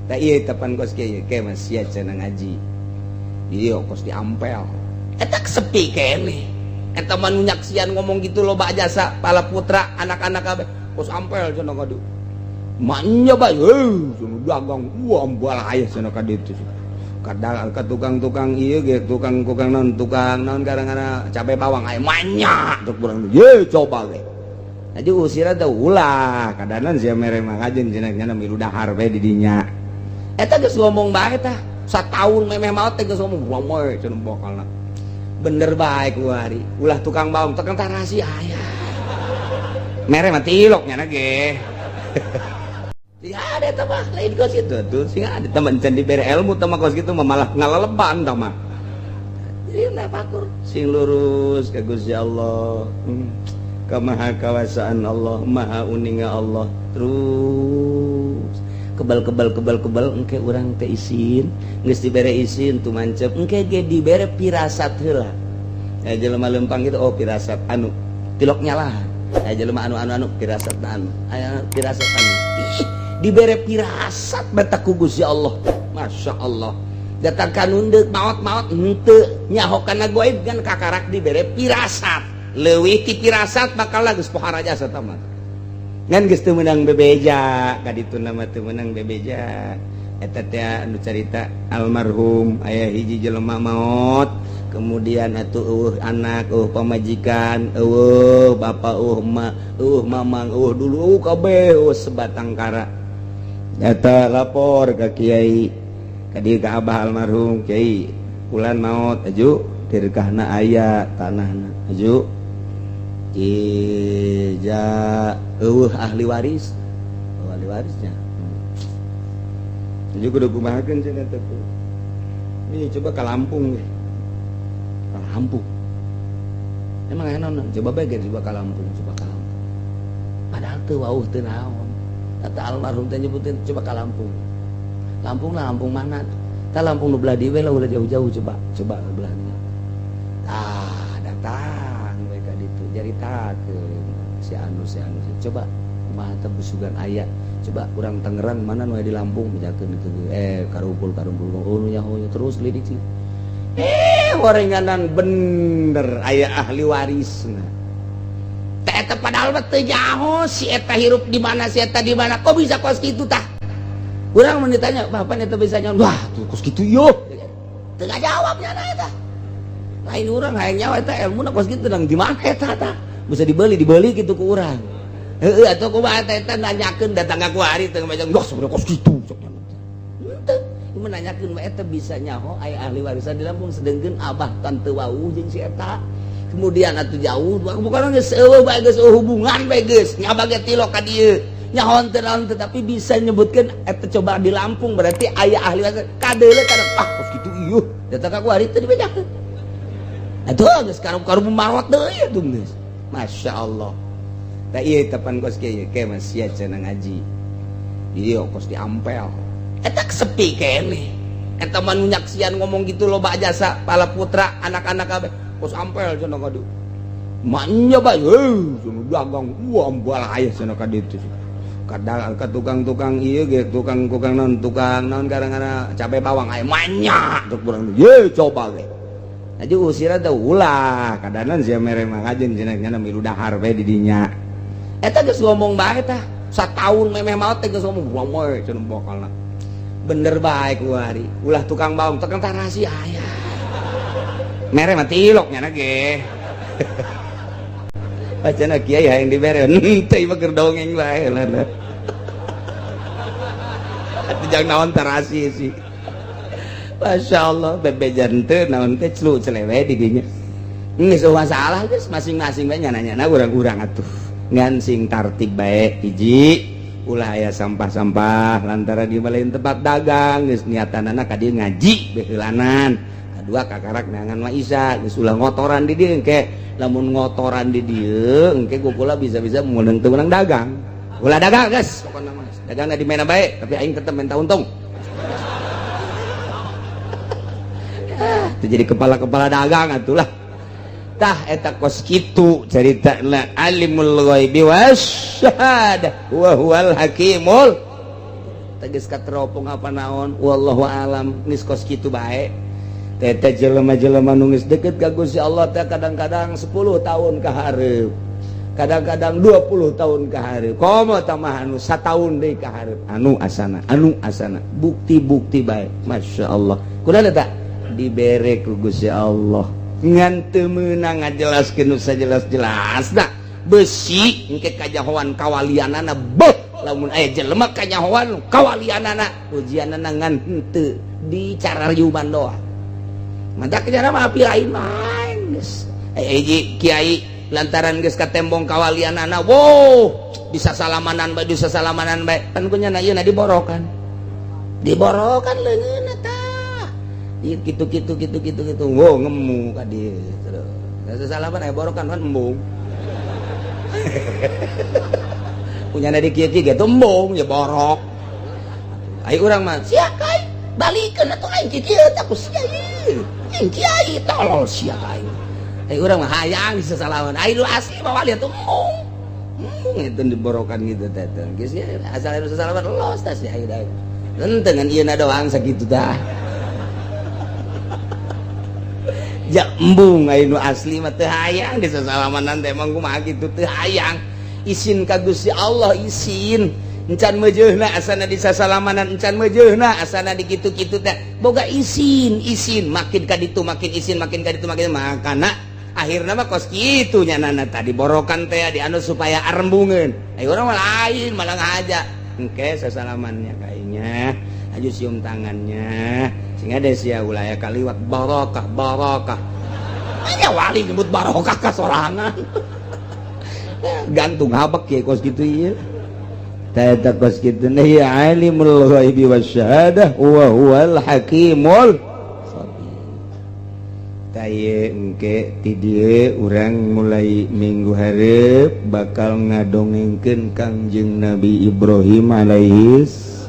tak iya tepan kos kayak masih aja ngaji iya kos diampel eta sepi kene eta mah nyaksian ngomong gitu loba jasa pala putra anak-anak kabeh kos ampel cenah kadu maknya bae cenah dagang ambal aya cenah kadu itu kadang ke tukang-tukang iya ge tukang non kadang-kadang cabe bawang aya manya untuk kurang ye coba ge aja usirna teh ulah kadanan sia mere mangajeng cenah milu dahar bae di dinya eta geus ngomong bae tah sataun memeh maot teh geus ngomong wamoy cenah bokalna bener bae ku hari ulah tukang bawang tekan tah rahasia aya mere mah tilok nya ge sing ada teh mah lain kos kitu tuh sing ada teman can dibere ilmu teh mah kos kitu mah malah ngaleleban tah mah jadi na pakur sing lurus ka Gusti Allah ka maha kawasaan Allah maha uninga Allah terus kebal engke urang teh isin geus dibere isin tu mancep engke ge dibere pirasat heula ya jelema lempang gitu oh pirasat anu tilok nyalahan ya jelema anu pirasat anu aya pirasat anu dibere pirasat beta ku Gusti Allah Masya Allah datang kanundeuk maot henteu nyaho kana goib kan kakarak dibere pirasat leuwih ti pirasat bakal geus pohara jasa tah mah ngan geus teu meunang bebeja kaditu nama teu meunang bebeja eta teh anu carita almarhum aya hiji jelema maot kemudian atuh anak pamajikan bapak emak mamang dulu kabeh sebatang kara eta lapor ka kiai ka dieu ka abah almarhum kiai ulan maot aju dirkahna aya tanahna aju ija ahli warisnya aju kudu kumahakeun cenah teh ini coba ka Lampung emang enak coba bagian coba ka Lampung padahal teu wauh teu naon kata almarhum teh nyebutin coba ka Lampung lah Lampung mana tah Lampung nu belah dieu lah ulah jauh-jauh coba belah dieu datang we ka ditu jaritakeun si anu coba kumaha teh busugan aya coba urang Tangerang mana nu aya di Lampung bejakeun kitu karumpul nu nyaho terus lidik sih warenganan bener aya ahli warisna teh eta padahal teu nyaho si eta hirup di mana si eta di mana kok bisa kos kitu tah urang mun ditanya bapak eta bisa nyaho wah tuh kos kitu yo teu ngajawabnya na eta lain urang hayang nyaho eta ilmuna kos kitu nang di mana eta tah bisa dibeli kitu ku urang heueuh atuh kumaha eta nanyakeun datang ka kuari teu ngomong wah sebenarnya kos kitu sok henteu menanyakeun mah eta bisa nyaho aya ahli warisan di Lampung sedengkeun abah tante wau jeung si eta kemudian atuh jauh bukan geus eueuh bae geus hubungan bae geus nyaba ge tilok ka dieu nyahoan teu naon tetapi bisa nyebutkeun eta coba di Lampung berarti aya ahli warisan kadeule kadang kos kitu ieu datang ka kuari teu dibejakeun atuh geus karup marot deui atuh geus Masya Allah tah ieu tepan kos kieu masih cenah ngaji ieu kos diampel eta sepi kene eta mah nyaksian ngomong gitu loba jasa pala putra anak-anak kabeh kos ampel cenah kadu maknya bae cenah dagang ambal aya cenah kadu itu kadang ke tukang-tukang iya ge tukang non kadang-kadang cabe bawang aya manya untuk kurang ye coba ge aja usirna teh ulah kadanan sia mere mangajeng cenah milu dahar bae di dinya eta geus ngomong bae tah sataun memeh maot teh geus ngomong wamoy cenah bokalna bener bae ku hari ulah tukang bawang tekan tah rahasia aya mere mah tilok nya ge bacana kiai hayang dibere teh mah keur dongeng bae lah atuh jang naon tah rahasia sih Masya Allah bebejan teh naon teh celu celewe di dinya geus masalah geus masing-masing bae nyana-nyana urang-urang atuh ngan sing tartib bae hiji ulah aya sampah-sampah lantaran di lain tempat dagang geus niatanana ka dieu ngaji beheulanan kadua kakarak neangan mah isa geus ulah ngotoran di dieu engke lamun ngotoran di dieu engke kukula bisa-bisa meunang teu meunang dagang ulah dagang geus pokona mah dagang di mana bae tapi aing tetep minta untung itu jadi kepala dagang atulah tah eta kos kitu caritana alimul ghaibi wasyahadah wa huwal hakimul teges kateropong apa naon wallahu alam geus kos kitu bae teh jelema-jelema nu geus deukeut ka Gusti Allah teh kadang-kadang 10 tahun ka hareup kadang-kadang 20 tahun ka hareup komo tamah anu sataun deui ka hareup anu asana bukti-bukti bae masyaallah kunaon eta dibere ku Gusti Allah ngan teu meunang ngajelaskeun nu sajelas-jelasna besi engke kajahoan kawalianana beuh lamun aya jelema kanyahoan kawalianana ujianana ngan henteu dicarariuman doang mantap cara mah api lain main geus hiji kiai lantaran geus katembong kawalianana wow bisa salamanan bae kan kunyana ieu diborokan leungeunna tah gitu wow ngemu ka dieu terus salaman aya borokan kan embung punya nadi kieu-kieu ge tembong ya borok ai urang mah sia kai balikeun atuh aing kieu teh ku sia ieu aing kiai tolol sia kai ai urang mah hayang disasalaman ai lu asli mah wali atuh embung itu diborokan gitu teh geus nya asal nu sasalaman los tah sia ieu da henteu ngan ieu na doang sakitu tah ja embung ai nu asli mah teu hayang disasalaman teh emang kumaha kitu teu hayang isin ka Gusti Allah isin encan meujeuna asana disasalamanan encan meujeuna asana di kitu-kitu teh boga isin makin ka ditu makin isin makin ka ditu makin makana akhirna mah kos kitu nyanana tadi borokan teh di anu supaya arembungeun ai urang mah lain malah ngahaja engke sasalamannya kayaknya aju cium tangannya sehingga ada sia ulah aya kaliwat barokah anya wali nyebut barokah ka sorangan gantung habak ya kos gitu ieu teh kos kitu ya alimul ghaibi wasyahadah wa huwal hakimul khabir teh engke ti dieu urang mulai minggu hareup bakal ngadongengkeun Kangjeng Nabi Ibrahim alaihis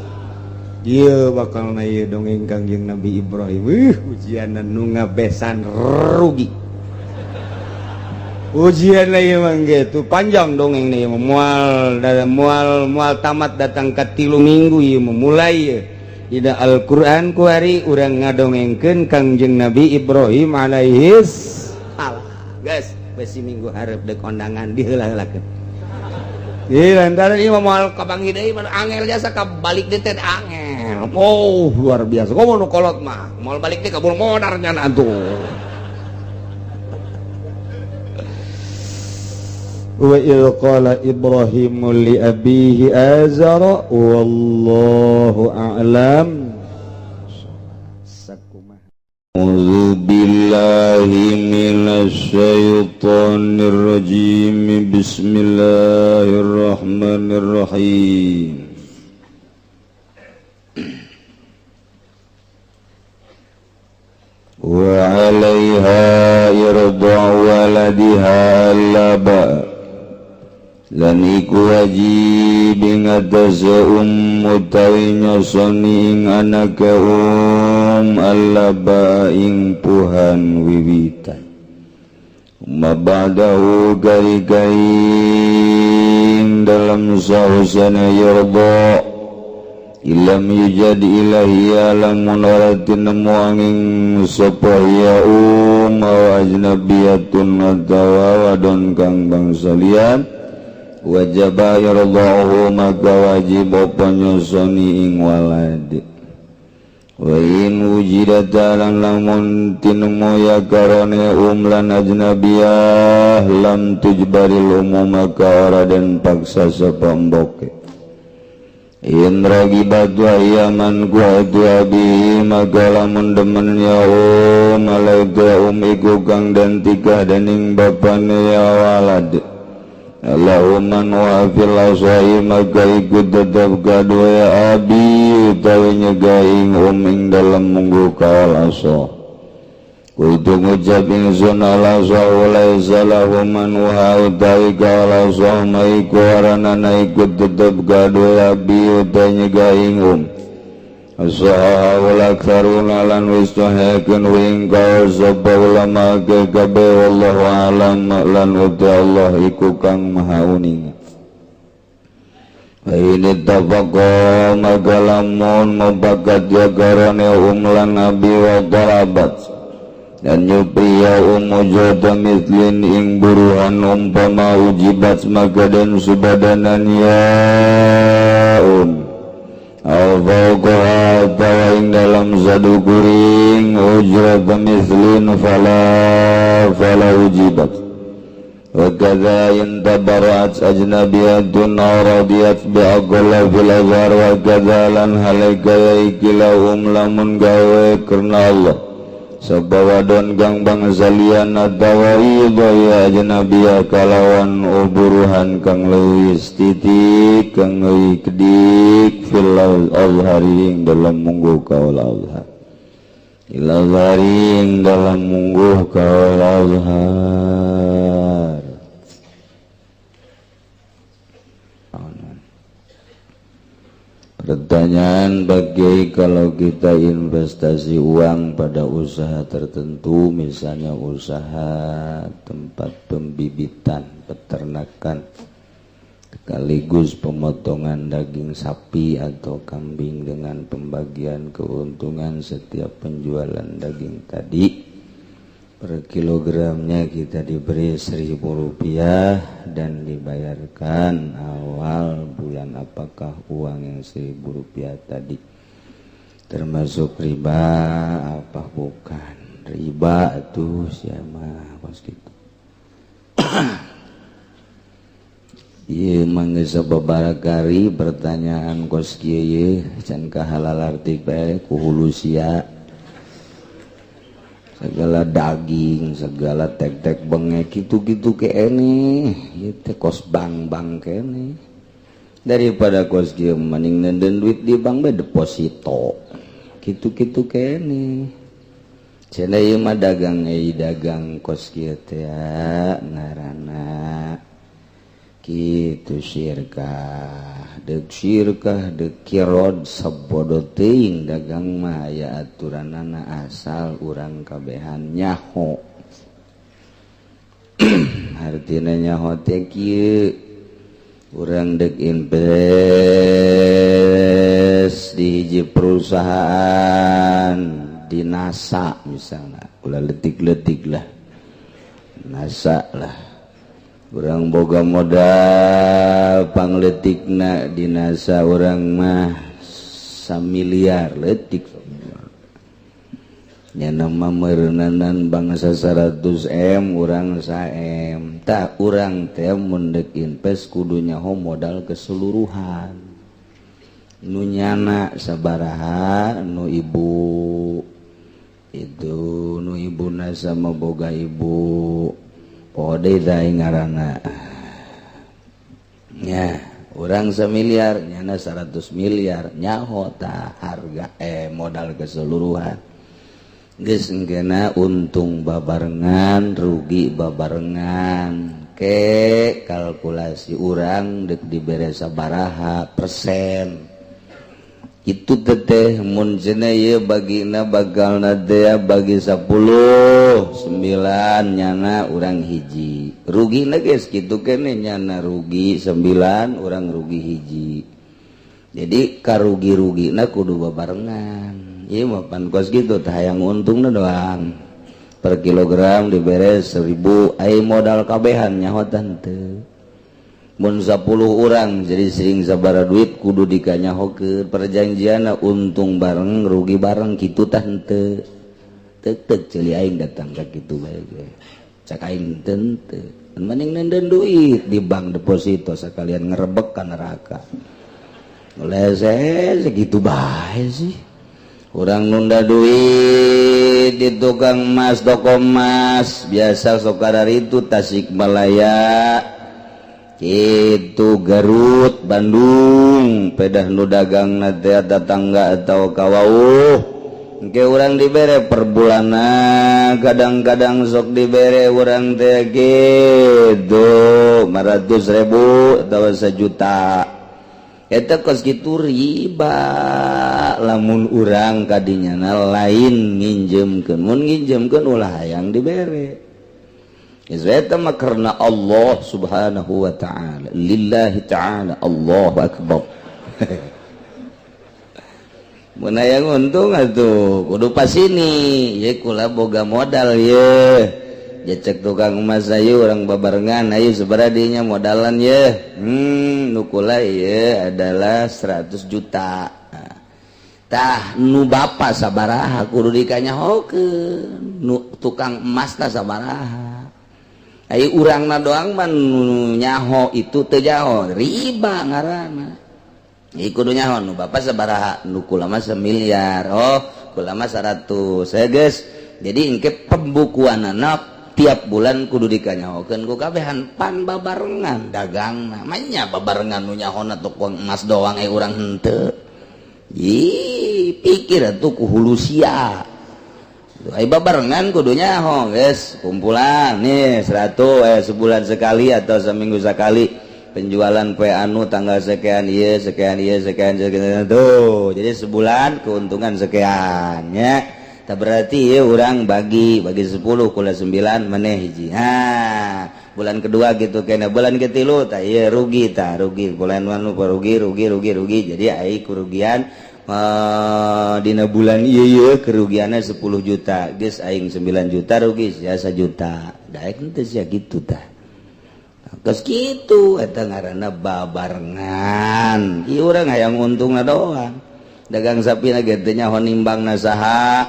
ieu bakal na ieu dongeng Kangjeng Nabi Ibrahim ujian nu ngabesan rugi ujian ieu mah gitu panjang dongeng ieu mual tamat datang ka 3 minggu ieu mulai ida Al-Qur'an ku ari urang ngadongengkeun Kangjeng Nabi Ibrahim alaihis salam geus besi minggu hareup deuk kondangan diheula-heulakeun ieu lantaran ieu moal kabangi deui mah angel jasa ka balik deui teh angel luar biasa komo nu kolot mah moal balik deui kabul modar nya atuh wa idh qala Ibrahimu li abihi azara wallahu a'lam a'udzu billahi minasy syaithanir rajim bismillahirrahmanirrahim wa 'alaiha irda' waladiha laba lan iku wajib ngatasi utawi nyosoni ing anake allaba ing puhan wiwitan mabadahu gari-garing dalam sahusana yarda ilam yujad ilahi alamun waratin nemu angin sopaya wa ajnabiyatun atawa wadon kang bangsalian wajaba yarda'uhu maka wajib apa nyosoni ing walad wa in wujidat lan lamun tinemu ya karone lan ajnabiyah lam tujbaril maka ora den paksa sapa mboke in ragibat wa yaman ku abi maka lamun demen ya malaika iku kang den tikah dening bapane ya walad Allahumma wa'afil aswa'i maka ikut tetap kadua ya abi utawi nyegaing ing dalam munggu kawal aswa kuitu ngucap ingsun ala aswa walai salahu man wa'a utawi kawal aswa maiku waranana ikut tetap kadua ya abi utawi nyegaing aswa walak saruna lan wisnuhekun wingkau sabba ulama kekabe wallahu alam lan uti Allah iku kang maha uning ini tafaqa magalamun mabagat yagarane umlan nabi wa darabat dan nyupriya umujada mislin ing buruhan umpama ujibat magadan subadanan yaun al-fawqaha tawa ing dalam zadu kuring ujrata mislin fala ujibat wa kadza intabarat ajnabiyatun radiyat bi'aqalla fil azhar wa kadza lan halika ikilahum lamun gawe karena Allah sabawadon gang bangsalian atawa idaya ajnabiyah kalawan uburuhan kang leuwih titik kang leuwih kedik fil azharing dalam mungguh kaul azhar ila zaring dalam mungguh kaul azhar. Pertanyaan bagi kalau kita investasi uang pada usaha tertentu, misalnya usaha tempat pembibitan, peternakan, sekaligus pemotongan daging sapi atau kambing dengan pembagian keuntungan setiap penjualan daging tadi. Per kilogramnya kita diberi Rp1.000 dan dibayarkan awal bulan. Apakah uang yang Rp1.000 tadi termasuk riba apa bukan? Riba tuh siapa pas gitu. Iya mangga sababarakari pertanyaan kos kieu can kahalal artikel ku hulu sia. Segala daging, segala tek-tek bengek gitu-gitu kene, ieu teh kos bank kene. Daripada kos kieu mending nenden duit di bank bae deposito. Gitu-gitu kene. Cenah ieu mah dagang dagang kos kieu teh ngaranna kitu syirkah dek kirod sabodo teuing dagang mah aya aturanana asal urang kabehan nyaho. Artina nyaho teh kieu urang dek invest di hiji perusahaan di NASA misalnya ulah letik-letik lah NASA lah urang boga modal pangletikna di NASA urang mah 1 miliar letik nya nama meureunanan bangsa 100 M urang 1 M tak urang teh mun deuk invest kudu nyaho modal keseluruhan nu nyana sabaraha nu ibu itu nu ibuna sama boga ibu ode daing ngaranna nya urang 1 miliar nyana 100 miliar nyaho ta harga modal keseluruhan geus engkeuna untung babarengan rugi babarengan ke kalkulasi urang deuk dibere sabaraha persen itu teteh mun cenah ieu bagina bagalna teh bagi 10 9 nyana urang hiji rugina geus kitu kene nyana rugi 9 urang rugi hiji jadi karugi-rugina kudu babarengan ieu mah pan kos kitu teh hayang untungna doang per kilogram dibere 1.000 ai modal kabehan nyaho teu mun 10 urang jadi sering sabara duit kudu dikanyahokeun perjanjianna untung bareng rugi bareng kitu tah henteu teu ceuli aing datang ka kitu bae ge cak aing teu mending nenden duit di bank deposito sakalian ngerebek ka neraka lese segitu bae sih urang nunda duit di tukang emas toko emas biasa sokadar itu Tasikmalaya itu Garut, Bandung, pedah nu dagang teh tetangga atau kawauh. Engke urang dibere per bulana, kadang-kadang sok dibere urang teh gitu 500.000 atau 1 juta. Eta kos kitu riba lamun urang kadinyana lain nginjemkeun. Mun nginjemkeun ulah hayang dibere. karena Allah subhanahu wa ta'ala lillahi ta'ala Allahu akbar. Mun aya untung atuh kudu pas ini ye kula boga modal ye cek tukang emas ayo orang babarengan ayo sabaraha dinya modalan ye nu kula ye adalah 100 juta tah nu bapa sabaraha kudu dikanyahokeun nu tukang emas tah sabaraha. Ai urangna doang mah nyaho itu teu jaho riba ngaranna. Ieu kudu nyaho nu bapak sabaraha nu kula mah 1 miliar. Oh, kula mah 100. Ya geus. Jadi engke pembukuanna tiap bulan kudu dikanyahokeun ku kabehan pan babarengan dagangna. Manya babarengan nu nyahona tukang emas doang urang henteu. Ih, pikir atuh ku hulu sia. Ai babarengan kudu nyaho guys kumpulan nih 100 sebulan sekali atau seminggu sekali penjualan kue anu tanggal sekian iya sekian tuh jadi sebulan keuntungan sekian ya tak berarti ya orang bagi 10 kula 9 maneh hiji bulan kedua gitu kena bulan ketilu tak iya rugi bulan anu rugi jadi ai kerugian dina bulan iya kerugiannya 10 juta geus aing 9 juta rugi sia 1 juta daek teh sia kitu tah geus kitu eta ngaranna babarengan ieu urang hayang untungna doang dagang sapina ge teh nyaho nimbangna saha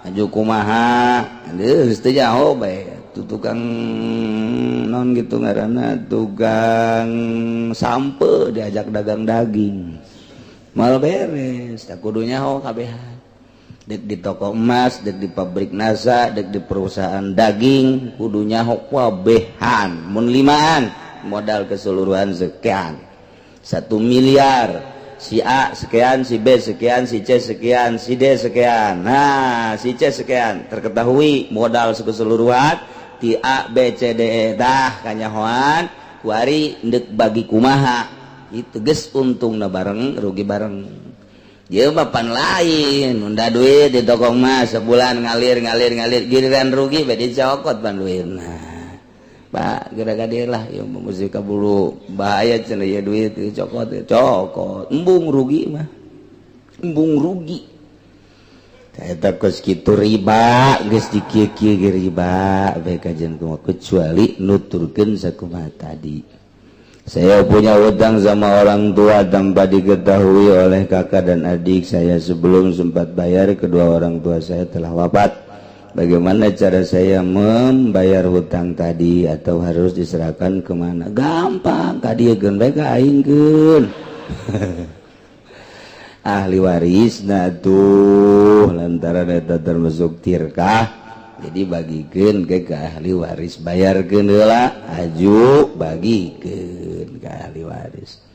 aju kumaha geus teu nyaho bae tukang non gitu ngaranna tukang sampe diajak dagang daging mal beres tak kudu nyaho kabehan dek di toko emas dek di pabrik nasa dek di perusahaan daging kudu nyaho kabehan mun 5an modal keseluruhan sekian 1 miliar si A sekian si B sekian si C sekian si D sekian nah si C sekian terketahui modal keseluruhan ti A B C D E dah kanyahoan kuari ndek bagi kumaha itu geus untungna bareng rugi bareng ieu mah pan lain unda duit di toko emas sebulan ngalir giliran rugi bade dicokot pan duitna Pak gara-gara dia lah ieu mesti kabulu bahaya cenah ieu duit dicokot embung rugi eta kos kitu riba geus dikieu-kieu riba bae kajian kumaha kecuali nuturkeun sakumaha tadi. Saya punya hutang sama orang tua tanpa diketahui oleh kakak dan adik saya sebelum sempat bayar kedua orang tua saya telah wafat. Bagaimana cara saya membayar hutang tadi atau harus diserahkan kemana? Gampang, kadiekeun bae ka aingkeun. Ahli waris nah tuh lantaran eta termasuk tirkah. Jadi bagikeun ke ahli waris bayarkeun heula aju bagikeun ke ahli waris.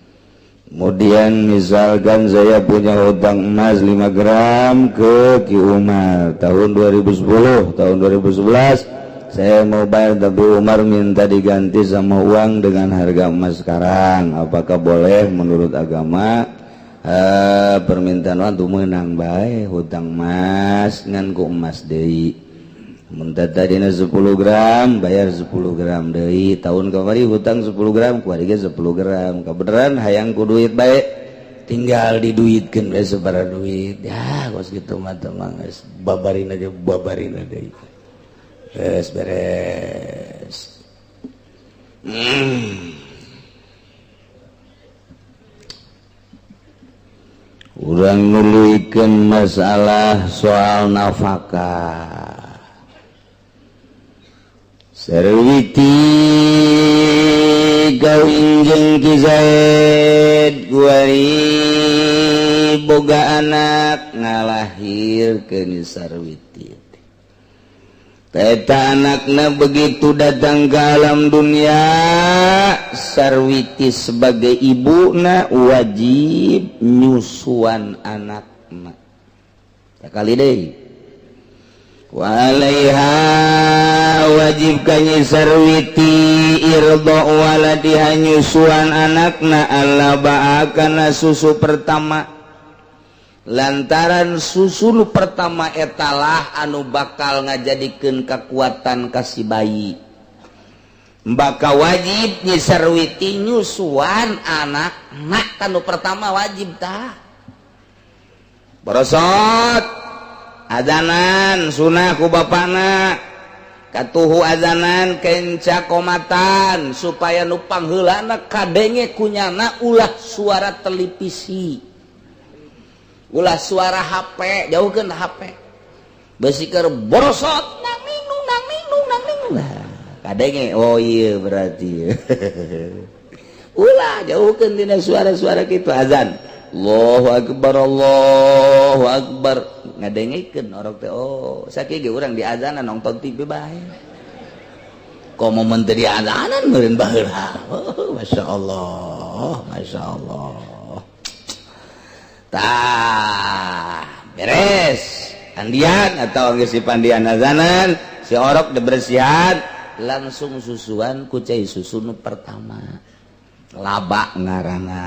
Kemudian misalkan saya punya hutang emas 5 gram ke Ki Umar tahun 2010 tahun 2011 saya mau bayar tapi Umar minta diganti sama uang dengan harga emas sekarang apakah boleh menurut agama permintaan uang tuh menang bae hutang emas ngan ku emas deui muntah tadina 10 gram bayar 10 gram deui tahun kamari hutang 10 gram ku harga 10 gram kabeneran hayang ku duit bae tinggal diduitkeun bae sabaraha duit ya kos kitu mah teh mah geus babarin aja deui geus beres urang nuluykeun masalah soal nafkah Sarwiti kawin jeung Ki Zaid kuari boga anak ngalahirkeun Sarwiti eta anakna begitu datang ke alam dunia Sarwiti sebagai ibuna wajib nyusuan anakna sakali deui walaiha wajib kanyi Sarwiti irdo waladiha nyusuan anakna Allah ba'akana susu pertama lantaran susu pertama etalah anu bakal ngajadikeun kekuatan kasih bayi Baka wajib nyisarwiti nyusuan anak kanu pertama wajib tah borosot azanan sunah ku bapana katuhu azanan kenca komatan supaya nu pangheulana kadenge kunyana ulah suara televisi ulah suara HP jauhkeun HP beusi keur borosot nang ninung nah kadenge oh iya berarti ulah jauhkeun tina suara-suara kitu azan Allahu akbar ngadengikeun orok teh oh sakieu ge urang di azanan nonton TV bae komo menteri azanan meureun baheula oh masyaallah tah beres andian atau geus pandian azanan si orok dibersihan langsung susuan ku cai susu nu pertama laba ngaranna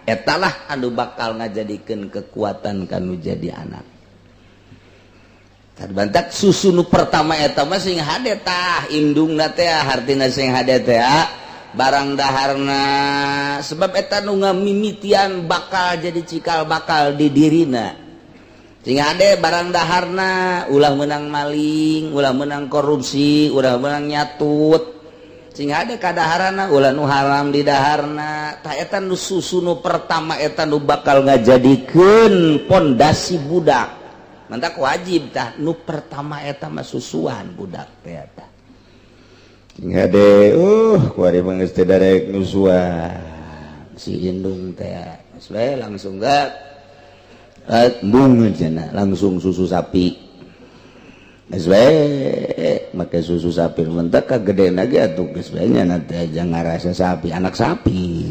etalah anu bakal ngajadikeun kekuatan kanu jadi anak kadbantak susu nu pertama eta mah sing hade tah indungna teh hartina sing hade teh barang daharna sebab eta nu ngamimitian bakal jadi cikal bakal di dirina sing hade barang daharna ulah menang maling ulah menang korupsi ulah menang nyatut sing hade kadaharana ulah nu haram di daharna tah eta nu susu nu pertama eta nu bakal ngajadikeun pondasi budak mantak wajib tah nu pertama eta mah susuan budak teh eta sing hade kuari mah geus teh darek nusuan si indung teh we langsung gak mung cenah langsung susu sapi geus we make susu sapi mentek kagede lagi atuh geus we nya nanti aja ngarasa sapi anak sapi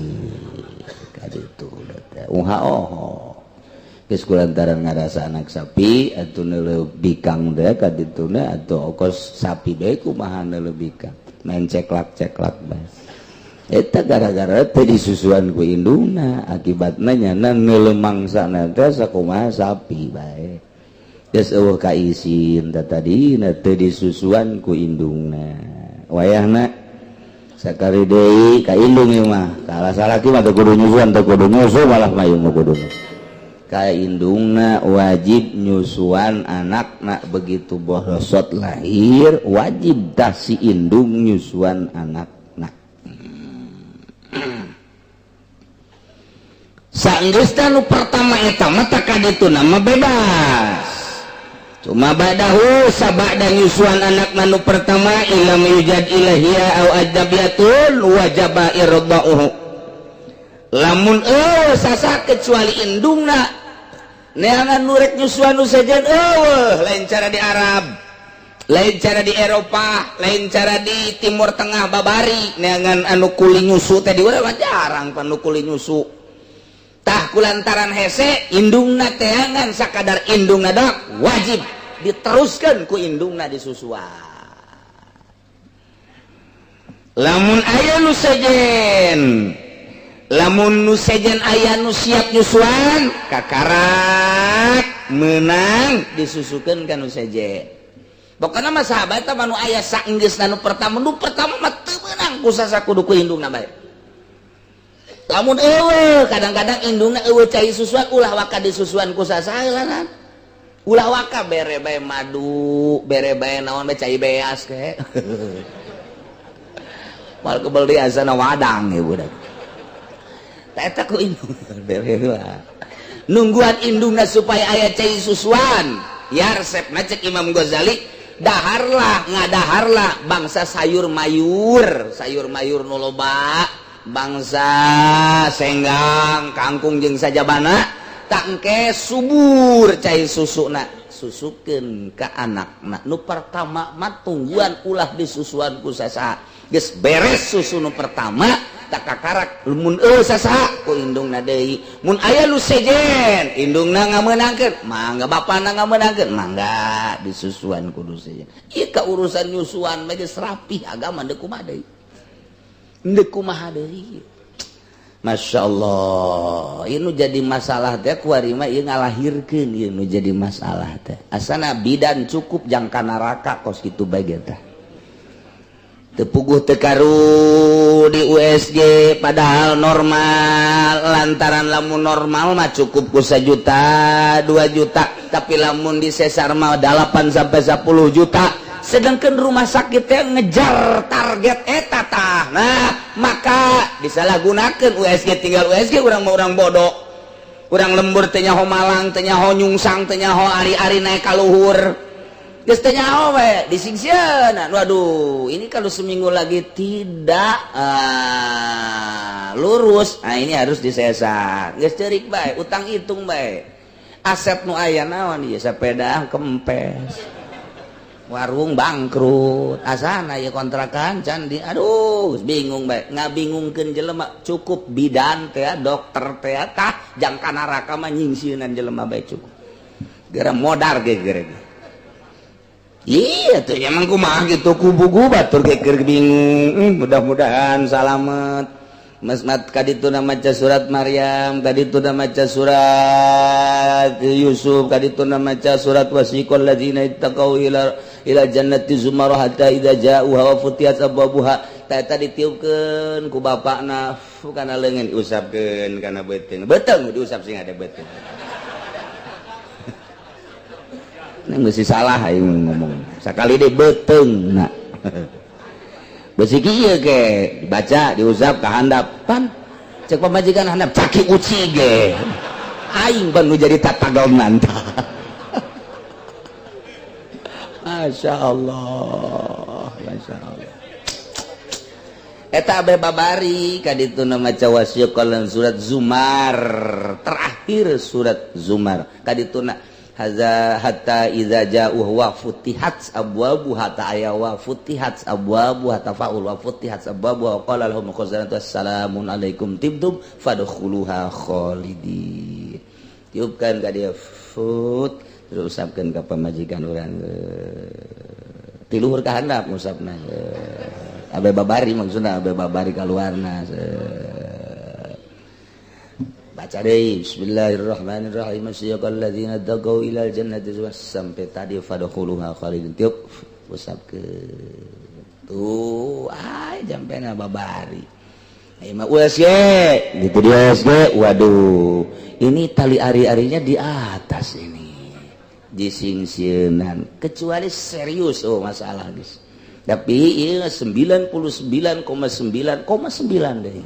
kaditu teh geus kulantaran ngarasa anak sapi atuh neuleuh bikang teh kadituna atuh ongkos sapi bae kumaha neuleuh bikang main ceklak-ceklak bae eta gara-gara teh disusuan ku indungna akibatna nyana neuleuh mangsana teh sakumaha sapi bae geus eueuh kaisin tadina teu disusuan ku indungna wayahna sakali deui ka indung ieu mah kalah salaki mah teu kudu nyusuan teu kudu nyusu malah mah ieu mah kuduna ka indungna wajib nyusuan anakna begitu borosot lahir wajib tah si indung nyusuan anakna saenggeusna nu pertama eta mah teh kadituna mah bebas cuma badahu sabada nyusuan anak manu pertama ilam yujad ilahiyah au adabiyatun wajaba irda'uhu lamun sasa kecuali indungna neangan nurek nyusuan nu sejen lain cara di Arab lain cara di Eropa lain cara di Timur Tengah babari neangan anu kuli nyusu teh di urang jarang panu kuli nyusu tah kulantaran hese indungna teangan sakadar indungna dak wajib diteruskan ku indungna disusuan lamun aya nu sejen aya nu siap nyusuan kakarak menang disusukeun ka nu sejen pokona mah sahabat mah nu aya saenggeusna nu pertama mah teu meunang ku sasa kudu ku indungna bae lamun kadang-kadang indungna cai susuan ulah waka disusuan ku sasaeulan ulah waka bere bae madu bere bae naon bae cai beas ke mal kebel di asana wadang ya budak tah eta ku indung bere heula nungguan indungna supaya aya cai susuan ya resepna cek Imam Ghazali ngadaharlah bangsa sayur mayur nu loba bangsa senggang kangkung jeung sajabana tak engke subur cai susuna susukeun ka anakna nu pertama mah tungguan ulah disusuan ku sasa geus beres susu nu pertama tak kakarak mun sasa ku indungna deui mun aya nu sejen indungna ngameunangkeun mangga bapana ngameunangkeun mangga disusuan kudu sejen ieu ka urusan nyusuan mah geus rapih agama deuk kumaha deui ndek kumaha deui Masya Allah ini jadi masalah teh kuari mah ieu ngalahirkeun ieu nu jadi masalah teh asana bidan cukup jang ka neraka kos kitu bae teh tepuguh tekaru di USG padahal normal lantaran lamun normal mah cukup ku 1 juta 2 juta tapi lamun di sesar mah 8 sampai 10 juta sedangkan rumah sakitnya ngejar target eta tah. Nah maka disalahgunakan USG tinggal USG orang mau orang bodoh orang lembur teu nyaho malang teu nyaho nyungsang teu nyaho ari-ari naik ka luhur geus teu nyaho we disingsieunan. Waduh ini kalau seminggu lagi tidak lurus ini harus disesar geus ceurik bae utang hitung bae asep nu aya naon ieu sepeda kempes warung bangkrut asana ya kontrakan candi aduh bingung baik ngabingungkeun jelema cukup bidan teh dokter teh tah jangka neraka mah nyingsieunan jelema bae cukup gara modar ge gara iya tuh emang kumaha kitu kubu batur ge keur bingung mudah-mudahan salamet Masmat kadituna maca surat Maryam, kadituna maca surat Yusuf, kadituna maca surat wasiqal ladzina ittaqau ila jannati zumara hatta idza ja'uha wa futiyat abwabuha. Eta ditiupkeun ku bapakna kana leungeun diusapkeun kana beuteung. Beuteung diusap sing ada beuteung. Nang geus salah aing ngomong. Sakali deui beuteung na. Besi kieu ge dibaca diusap ka handap pan cek pamajikan handap caki uci ge aing ban nu jadi tatagolnan Masya Allah eta abe babari kadituna maca wasiqal surat Zumar terakhir surat Zumar kadituna hatta idza ja'u wa futihat abwabu hatta aya wa futihat abwabu hatta fa'ul wa futihat abwabu wa qala lahum khazanatu assalamun alaikum tibtum fadkhuluha khalidin tiupkan ka dia fut terus usapkeun ka pamajikan urang tiluhur ka handap ngusapna abe babari maksudna abe babari kaluarna baca deui bismillahirrahmanirrahim asyaqal ladzina taqau ilal jannati sampai tadi fadkhuluha khalidin tiup usapkeun tuh jampena babari mah USG gitu di USG waduh ini tali ari-arinya di atas ini disingsieunan kecuali serius masalah guys tapi ieu 99,9,9 deui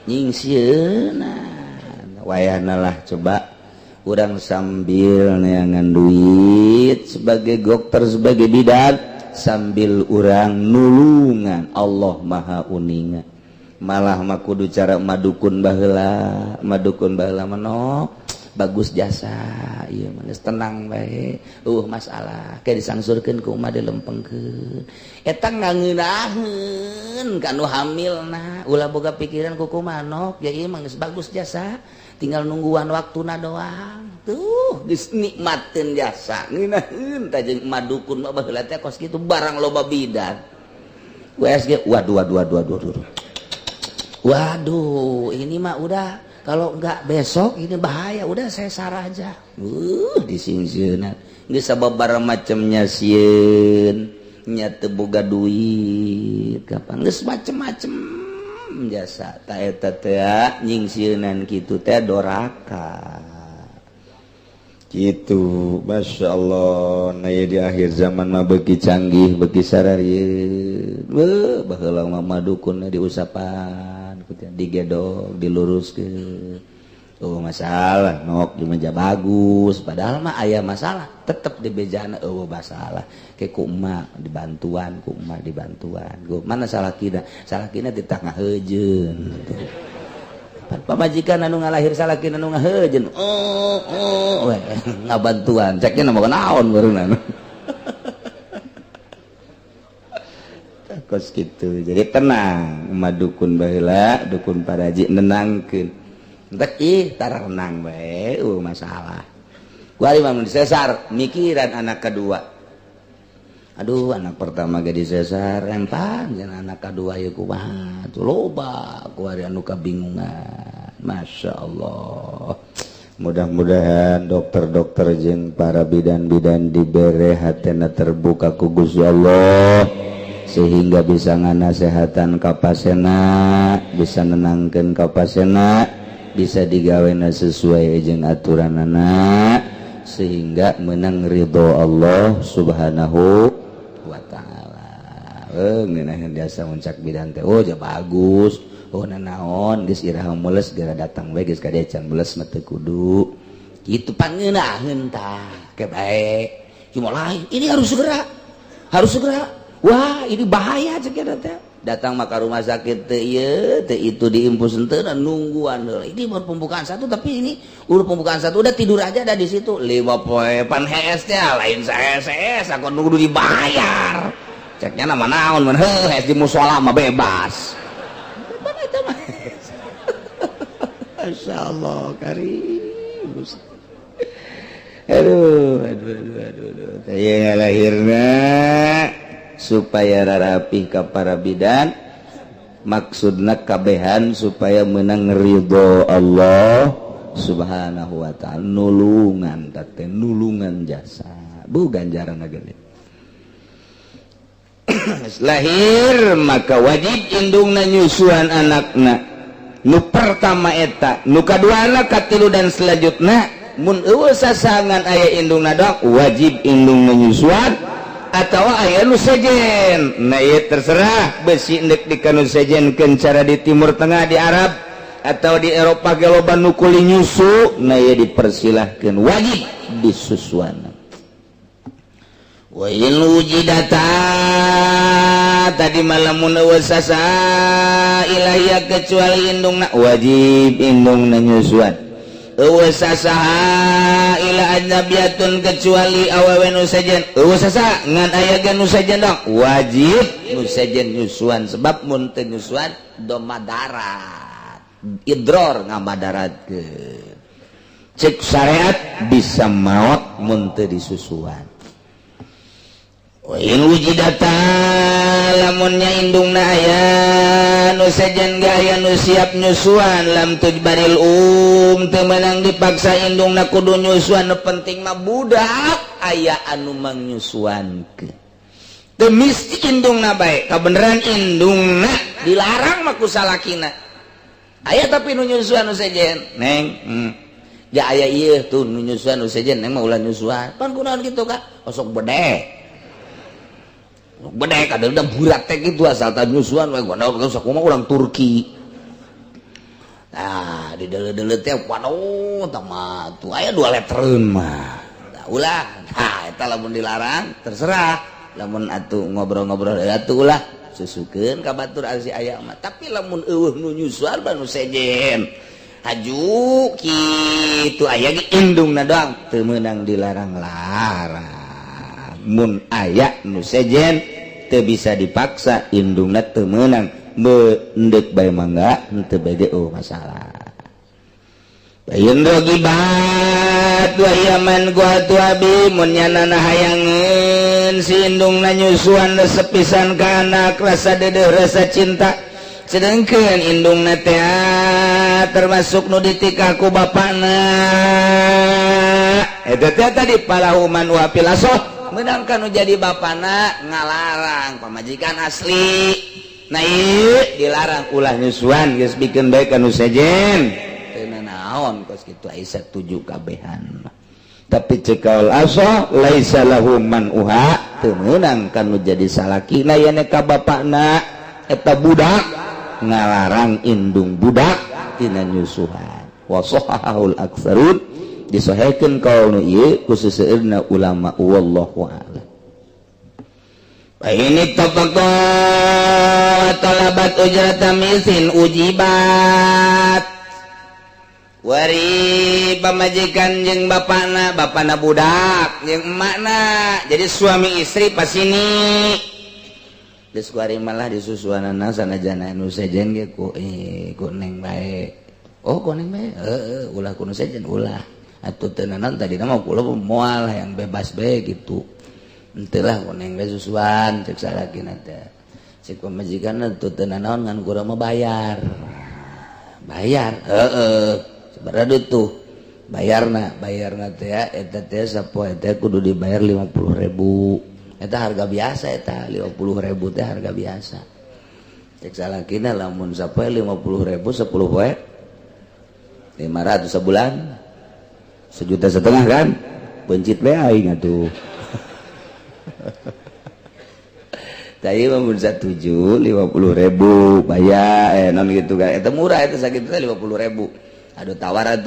nyingsieunan wayahna lah coba urang sambil neangan duit sebagai dokter sebagai bidan sambil urang nulungan Allah maha uningan malah mah kudu cara madukun baheula manok bagus jasa ieu mah tenang bae masalah ke disangsurkeun ku umat dilempengkeun eta ngangeunaheun kanu hamilna ulah boga pikiran ku kumanok ya ieu mah geus bagus jasa tinggal nungguan waktuna doang tuh geus nikmatkeun jasa ngeunaheun tah jeung madukun mah baheula teh kos kitu barang loba bidan USG waduh ini mah udah kalau enggak besok ini bahaya udah saya sarah aja disingsieunan geus sababaraha macemnya sieun nya teu boga duit kapan geus macem-macem jasa ta eta teh nyingsieunan kitu teh doraka kitu masyaallah na di akhir zaman mah beuki canggih beuki sararieun baheula mah madukun diusapan digedog diluruskeun masalah nok di meja bagus padahal mah aya masalah tetep di bejana masalah ke ku emak dibantuan mana salah kina di tengah heujeun pamajikan anu ngalahir salah kina anu ngaheujeun ngabantuan ceknya nama naon barunan kos gitu jadi tenang madukun baheula dukun paraji nenangkeun entek tara renang bae masalah gua ari mah disesar mikiran anak kedua aduh anak pertama ge disesar rempang jeung anak kedua ieu kumaha tuh loba ku ari anu kabingungan masyaallah mudah-mudahan dokter-dokter jeung para bidan-bidan dibere hatena terbuka ku Gusti Allah sehingga bisa nganasehatan ka pasena, bisa nenangkeun ka pasena, bisa digawena sesuai jeung aturanana sehingga menang ridho Allah Subhanahu wa taala. Ngeunah biasa muncak bidan teh oh ja bagus, oh nanaon geus iraha mules gara datang we geus ka dieu can mules mah teu kudu kitu pangeunaheun tah ke bae cuma lain ini harus segera wah ini bahaya cek teh datang maka rumah sakit teh ieu teh itu diimpus henteu nungguan heula ini baru pembukaan satu tapi ini udah pembukaan satu udah tidur aja ada di situ 5 poe pan HS teh lain HS aku nunggu dibayar ceknya nama naon mun heuh HS di mushola mah bebas mana eta mah masyaallah karim aduh teh lahirna supaya rarapih ka para bidan maksudna kabehan supaya menang ridho Allah Subhanahu wa ta'ala nulungan teh nulungan jasa bu ganjaran gede lahir maka wajib indungna nyusuan anakna nu pertama eta nu kaduana katilu dan selanjutna mun eueuh sasangan aya indungna doang wajib indungna nyusuan atau aya nu sejen nah ieu terserah besi endek di kanu sejenkeun cara di timur tengah di Arab atau di Eropa ge loba nu kuli nyusu nah ieu dipersilahkeun wajib disusuan wa in wujidata tadi malamun eueuh sasa ilahia kecuali indungna wajib indungna nyusuan eueuh sasaha ila ajnabiyatun kecuali awewe nu sejen eueuh sasa ngan aya ge nu sejen dong wajib nu sejen nyusuan sebab mun teu nyusuan domadarat idror ngamadaratkeun cek syariat bisa maot mun teu disusuan wa in wujidata lamunnya indungna aya nu sejen gaya nu siap nyusuan lam tujbaril teu meunang dipaksa indungna kudu nyusuan nu penting mah budak aya anu mangnyusuankeun teu mesti indungna bae kabeneran indungna dilarang mah ku salakina aya tapi nu nyusuan nu sejen neng ja aya ieu tuh nu nyusuan nu sejen neng mah ulah nyusuan pan kunaon kitu ka osok bedek bedek ada udah burak teh gitu asal tadi nyusuan we gua sok mah urang Turki nah di dele-dele teh waduh tama tuh aya 2 letreun mah ulah nah eta lamun dilarang terserah lamun atuh ngobrol-ngobrol atuh ulah susukeun ka batur asi aya mah tapi lamun eueuh nu nyusuan ba nu sejen haju kitu aya ge indungna doang teu meunang dilarang-larang mun aya nu sejen teu bisa dipaksa indungna teu meunang endek bae mangga henteu bege masalah bayeun rogibat wa yaman gua tu abi mun nyanana hayangeun si indungna nyusuan sepisan ka anak rasa deudeuh rasa cinta sedengkeun indungna teh termasuk nu ditikah ku bapana eta teh tadi palahuman wa filasoh menangkan nu jadi bapana ngalarang pamajikan asli nah ieu dilarang ulah nyusuan geus bikeun bae ka nu sejen teu naon kos kitu aya setuju kabehan tapi cekaul aso laisa lahu man uha teu meunang ka nu jadi salakina aya ka bapana eta budak ngalarang indung budak tina nyusuhan wa sahahul aktsarun disahihkeun kaul nu ieu khusus seueurna ulama wallahu a'lam fa ini tafaqqa talabat ujrata misin ujibat wari pamajikan jeung bapana budak jeung emakna jadi suami istri pas ini geus kuari malah disusuanana sanajana nu sejen ge ku neng bae oh ku neng bae heuh ulah ku nu sejen ulah atuh teu naon tadi mah kula moal yang bebas bae gitu henteu lah koneng bae susuan cek salakina teh cek pamajikan atuh teu naon ngan kurang mah bayar heueuh sabaraha tuh bayarna teh eta teh sapoe teh kudu dibayar 50.000 eta harga biasa eta 50.000 teh harga biasa. Cek salakina lamun sapoe 50.000 10 poe 500 sebulan 1,5 juta kan pencit we aing atuh. Tadi mah mun 1,7 50.000 bayar non gitu kan eta murah eta sakitu teh 50.000 aduh tawar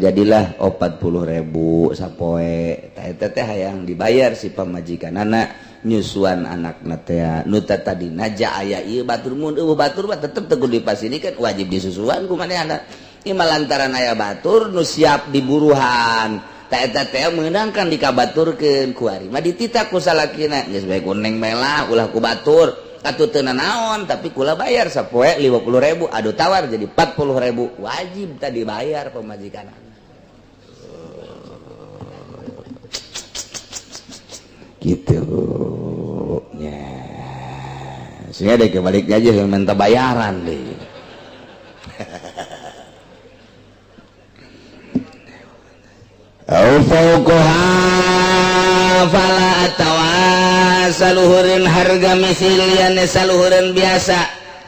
jadilah 40.000 sapoe eta teh hayang dibayar si pamajikanana nyusuan anakna teh nu tadina ja aya ieu batur mun eueuh batur mah tetep teu kudu dipasinikan wajib disusuan ku manehna ieu lantaran aya batur nu siap diburuhan eta teh meunangkan dikabaturkeun ku ari mah ditita ku salakina geus bae kuneng melah ulah ku batur atuh teu naon tapi kula bayar sapoe 50.000 adu tawar jadi 40.000 wajib tadi bayar pamajikanana gitu ya sehingga deh kebaliknya aja yang minta bayaran deh. Aufukuha fala atawa saluhureun harga misilian saluhureun biasa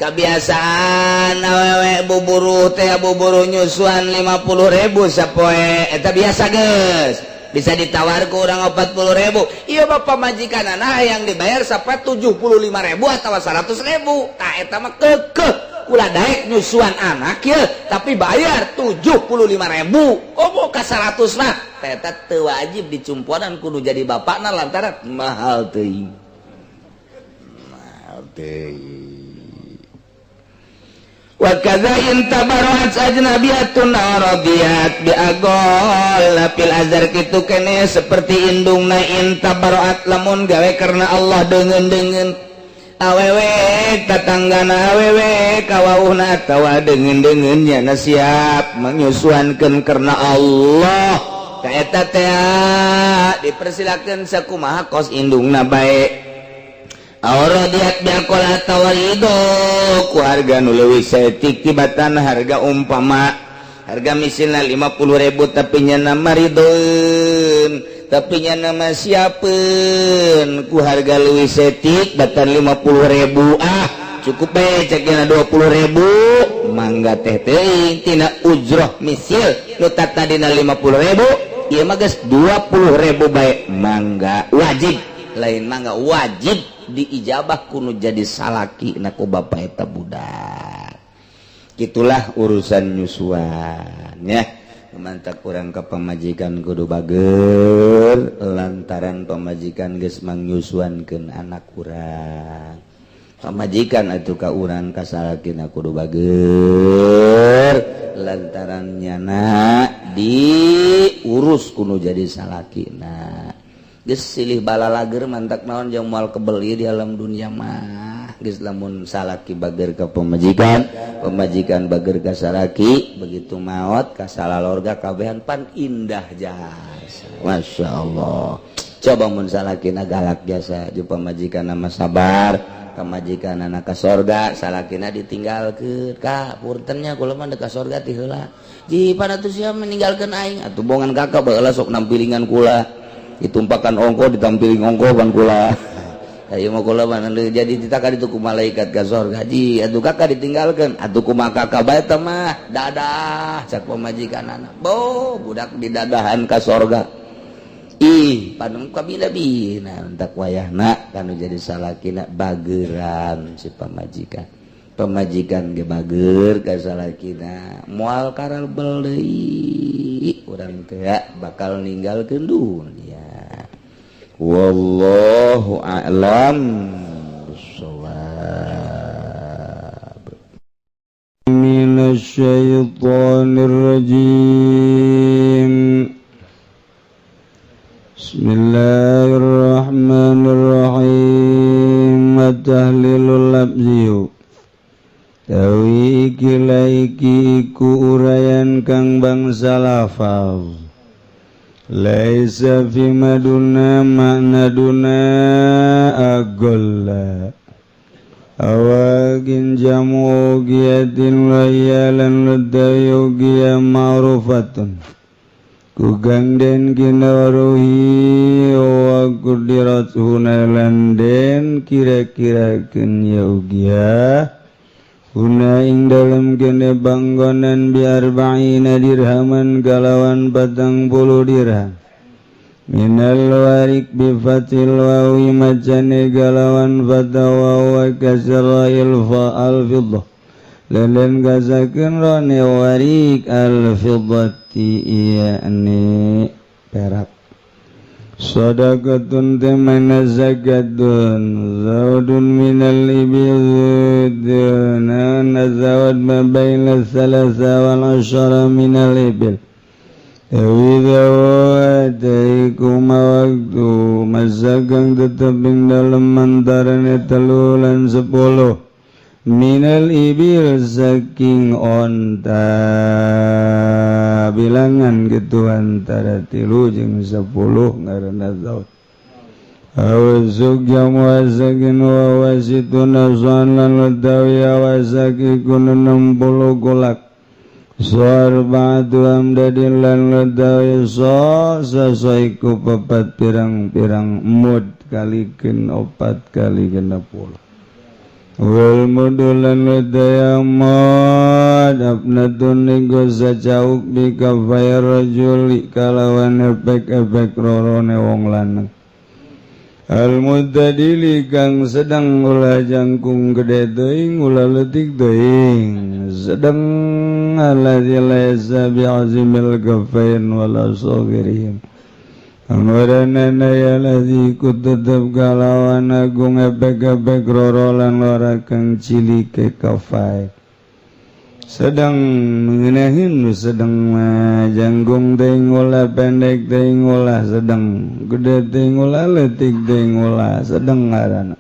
kebiasaan awewe buburu teh buburu nyusuan 50.000 sapoe eta biasa geus bisa ditawar ke orang 40.000 iya bapak majikanana yang dibayar sampai 75.000 atau 100.000 tak eta mah kekeh ulah daek nyusuan anak ya tapi bayar 75.000 oh buka 100 mah eta teu wajib dicumpuanan kudu jadi bapakna lantaran mahal teuing wa kadza intabarat ajnabiyatun radiyat bi agol fil azhar kitu kene seperti indungna intabarat lamun gawe karena Allah deungeun awewe tatanggana awewe kawauhna atawa deungeun nya siap menyusuankeun karena Allah ka eta teh dipersilakeun sakumaha kos indungna bae Auradiat biakola tawarido ku harga nu leuwih saeutik tibatan harga umpama harga misilna 50.000 tapi nya nama ridoeun tapi nya nama siapeun ku harga leuwih saeutik batan 50.000 cukup bae cekna 20.000 mangga teh teuing tina ujroh misil nu tadina 50.000 ieu mah geus 20.000 bae mangga wajib lain mangga wajib diijabah kuno jadi salaki naku bapak eta budak gitulah urusan nyusuan ya mantak kurang ke pemajikan kudu bager lantaran pemajikan geus mangnyusuankeun anak kurang pamajikan atuh ka urang ka salakina kudu bager lantaran nyana diurus kuno jadi salakina geus silih balalager mantak naon jeung moal kebeli di alam dunia mah geus lamun salaki bager ka pemajikan pemajikan bager ka salaki begitu maot ka salalorga kabehan pan indah jasa masyaallah coba mun salakina galak jasa jeung pemajikan nama sabar pemajikan anak ka sorga salakina ditinggalkeun ka puntennya kula mah ka sorga ti heula ji panatus sia meninggalkeun aing atuh bongan kakak baheula sok nampilingan kula ditumpakan ongko ditampilin ongko ban kula ayo mah kula mah jadi ditakar itu ku malaikat ka sorga ji atuh kakak ditinggalkeun atuh kumaha kakak bae teh mah dadah cak pamajikanana bo budak didadahan ka sorga ih panu kabina-bina entak wayahna kanu jadi salakina bageran si pamajikan ge bager ka salakina moal karabel deui urang teh bakal ninggalkeun dunia wallahu a'lam bissawab minasyaitonir rajim bismillahirrahmanirrahim at-tahlilul labziyu tawi iki iku urayan kang bangsa lafaz laisa fi maduna makna duna agolla awagin jamu giyatin wayalan ladayu giyam ma'rufatun kugang den kinawaruhi wa kudirat hunalan den kira-kirakeun yaugia huna ing dalam kene banggonan biar ba'ina dirhaman kalawan 40 dirham minal warik bifatil wawi macane kalawan fatawa wa kasrail fa'al fiddah lelen gasakeun rone warik al fiddati yakni perak sadaqatun temana zakatun zaudun minal ibil duna nazawad ma baina salasa wal asyara minal ibil Widawataikum waktu masagang tetap ing dalam antarane 3 lan 10 minal ibil saking onta bilangan gitu antara 3 jeung 10 ngaranna zaud awasuk jamu wasakin wa wasitun azan lan ladawi awasakikun 60 golak Suarba'atu amdadin lan ladawi sasaiku 4 pirang-pirang mud kalikeun 4 kali 60 wal mudulan ladaya mud abnatun nego sacauk di kafai rajuli kalawan efek-efek rorone wong lanang al mutadili kang sedang ulah jangkung gede teuing ulah leutik teuing sedang alladzi laysa bi'azimil kafain wala saghirihim amranana ya ladzi kutetep kalawan agung efek-efek roro lan lara kang cilike kafai sedang mengenahin sedang janggung teuing ulah pendek teuing ulah sedang gede teuing ulah leutik teuing ulah sedang ngaranna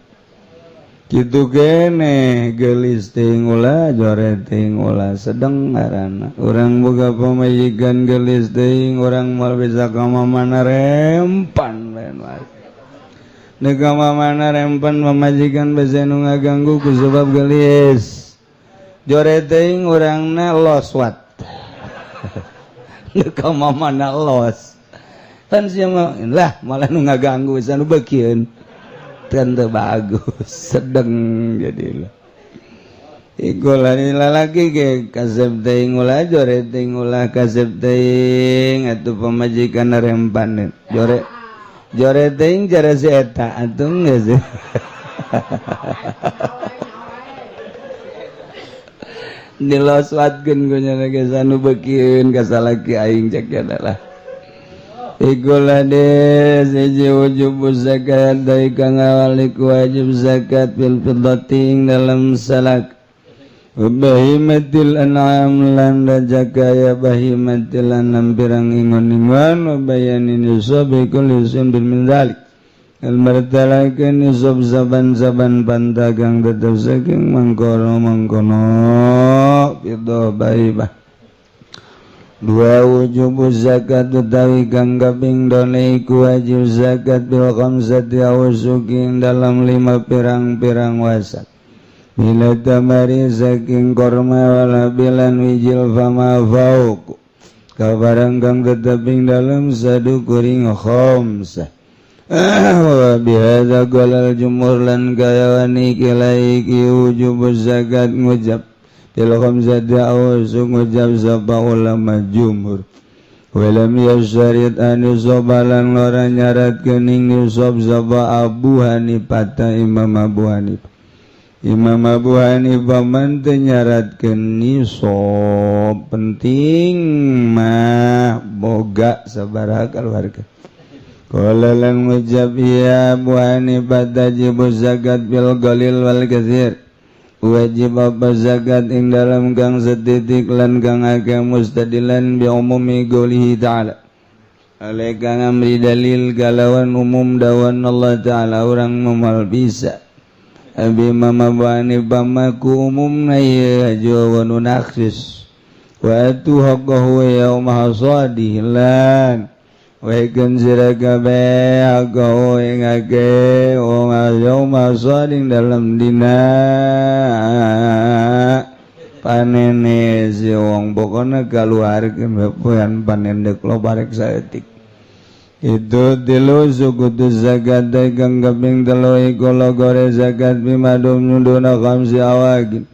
kitu kene geulis teuing ulah jore teuing ulah sedang ngaranna urang boga pamajikan geulis teuing urang moal bisa ka mamana rempan lain wae neuk ka mamana rempan pamajikan basa nu ngaganggu ku sebab geulis jore teuing urangna los wat neuk ka mamana los pan sia mah lah malah nu ngaganggu bisa nu beukieun teu bagus sedeng jadilah ikulani lalaki ge kasep teuing ulah jore teuing ulah kasep teuing atuh pamajikan rempan jore teuing jare si eta atuh geus diloswatkeun ku nya geus anu beukieun ka salaki aing cek adalah ikulade siji wujub zakat dari kang awalik wajib zakat fil fiddating dalam salak bahimatil an'am lan jakaya bahimatil an'am pirang ingon-ingon bayanin yusabi kulli sun bil min dzalik al martalakeun yusab saban-saban pantagang tetep saking mangkono fiddah baibah 2 wujub zakat utawi kang kaping done iku wajib zakat bil khamsati awsukin dalam 5 pirang-pirang wasak bila tamari saking korma wala bilan wijil fama fauq kabarang kang teteping dalam sadu kuring khamsah wa bihadza qalal jumhur lan kayawani kilaiki wujub zakat ngujab til khamsati awsuk ngujab sapa ulama jumhur walam yasyarit an yusabalan ora nyarat kening yusab sapa Abu Hanifah Imam Abu Hanifah man teu nyaratkeun nisab penting mah boga sabaraha keluarga qala lan ngujab ya Abu Hanifah tajibu zakat bil qalil wal katsir wajib apa zakat ing dalam kang setitik lan kang akeh mustadilan bi umumi qoulihi ta'ala ale kang amri dalil kalawan umum dawan Allah ta'ala urang mumal bisa abi mama bani bamaku umumna ya jawa nakhsis wa atu haqqahu yaum hasadi lan wa kan sirakabe haqqahu ing akeh yaum hasadi dalam dina panene si wong pokoknya kaluarkeun poean panen deuk loba rek saeutik itu tilu suku tu zakat kang kaping telu iku logore zakat bimadum nyunduna khamsi awagin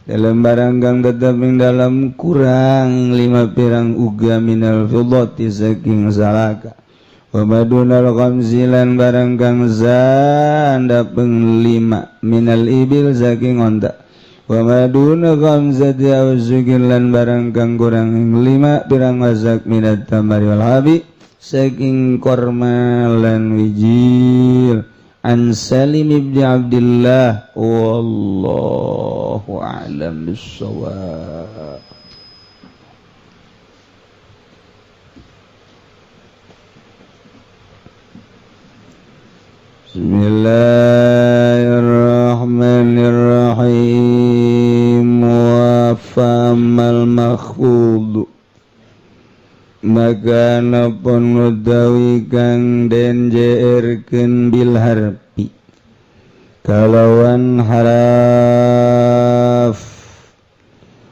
dalam barang kang tetep ing dalam kurang 5 pirang uga minal fiddati saking salaka wa madunal khamsi lan barang kang sandapeng 5 minal ibil saking onta wa maduna khamsati awsukin lan barang kang kurang 5 pirang wasak minat tamari wal habi saking korma lan wijil an Salim ibn Abdillah wallahu a'lam bissawab. Bismillahirrahmanirrahim wa famal makhfud maka napun utawi kang den jeerkeun bil harfi kalawan haraf